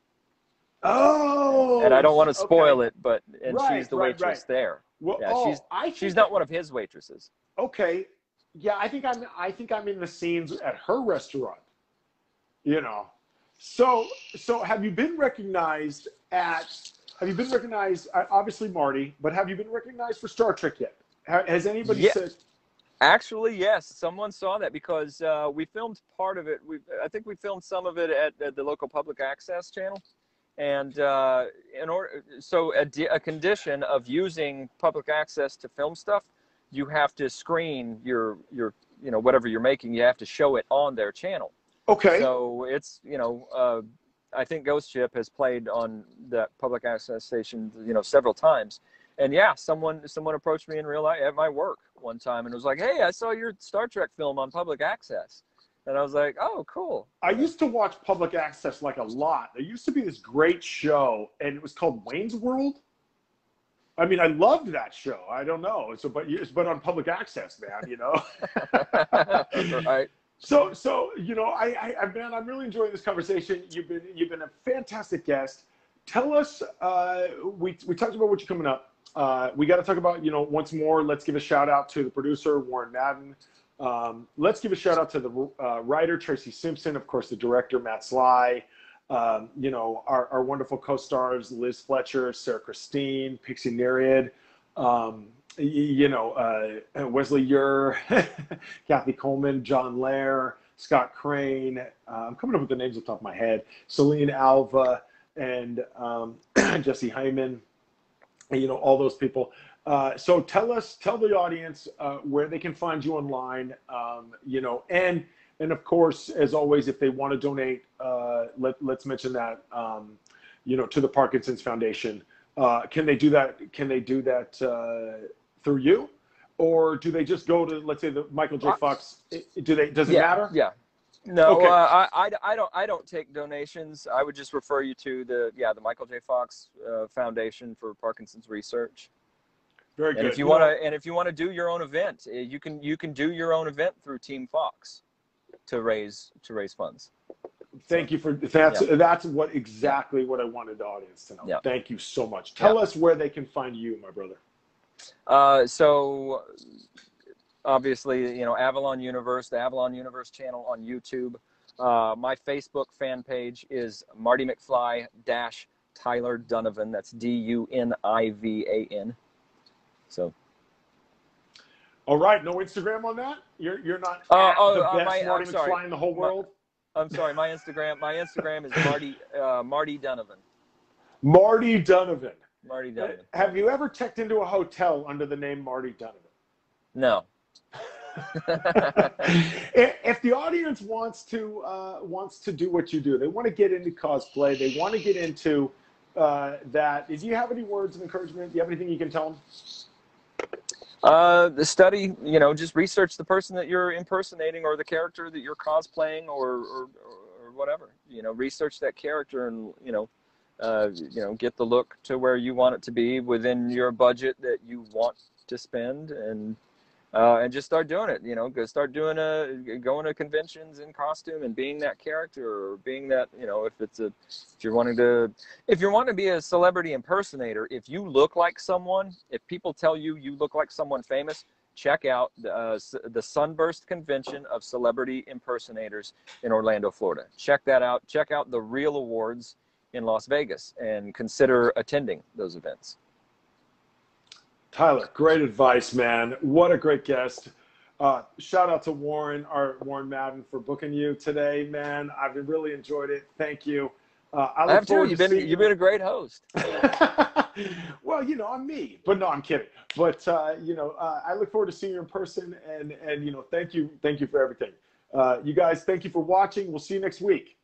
Oh. And I don't want to spoil it, but she's the waitress there. Well, yeah, she's not one of his waitresses. Okay. Yeah, I think I'm in the scenes at her restaurant. So have you been recognized obviously Marty, but have you been recognized for Star Trek yet? Has anybody said? Actually, yes. Someone saw that because we filmed part of it. I think we filmed some of it at the local public access channel. And a condition of using public access to film stuff, you have to screen your whatever you're making. You have to show it on their channel. Okay. So it's I think Ghost Ship has played on that public access station several times. And yeah, someone approached me in real life at my work one time and was like, "Hey, I saw your Star Trek film on public access." And I was like, "Oh, cool." I used to watch public access like a lot. There used to be this great show, and it was called Wayne's World. I mean, I loved that show. I don't know, but on public access, man, Right. So man, I'm really enjoying this conversation. You've been a fantastic guest. Tell us, we talked about what you're coming up. We got to talk about, once more, let's give a shout out to the producer, Warren Madden. Let's give a shout out to the writer, Tracy Simpson, of course, the director, Matt Sly, our wonderful co-stars, Liz Fletcher, Sarah Christine, Pixie Nereid, Wesley Ure, Kathy Coleman, John Lair, Scott Crane. I'm coming up with the names off the top of my head. Celine Alva, and Jesse Hyman, all those people. So tell the audience where they can find you online, and of course, as always, if they want to donate, let's mention that, to the Parkinson's Foundation. Can they do that? Through you, or do they just go to, let's say, the Michael J. Fox? Does it matter? Yeah. No, Okay. I don't take donations. I would just refer you to the Michael J. Fox Foundation for Parkinson's Research. Very good. And if you want to do your own event, you can do your own event through Team Fox to raise funds. Thank you for that's what exactly what I wanted the audience to know. Yeah. Thank you so much. Tell us where they can find you, my brother. So obviously, you know, Avalon Universe, the Avalon Universe channel on YouTube. My Facebook fan page is Marty McFly - Tyler Dunivan. That's Dunivan. So. All right, no Instagram on that. You're not the best Marty McFly in the whole world. I'm sorry, my Instagram is Marty Dunivan. Marty Dunivan. Marty Dunivan. Have you ever checked into a hotel under the name Marty Dunivan? No. If the audience wants to do what you do, they want to get into cosplay, they want to get into that. Do you have any words of encouragement? Do you have anything you can tell them? The study, you know, just research the person that you're impersonating or the character that you're cosplaying or whatever. You know, research that character and get the look to where you want it to be within your budget that you want to spend, and just start doing it. You know, start going to conventions in costume and being that character, or being that, you know, if you're wanting to be a celebrity impersonator, if you look like someone, if people tell you you look like someone famous, check out the Sunburst Convention of Celebrity Impersonators in Orlando, Florida. Check that out. Check out the Real Awards in Las Vegas and consider attending those events. Tyler, great advice, man. What a great guest. Shout out to Warren Madden for booking you today, man. I've really enjoyed it. Thank you. I have too. You've been a great host. Well, you know, I'm me, but no, I'm kidding. But I look forward to seeing you in person, and thank you for everything. You guys, thank you for watching. We'll see you next week.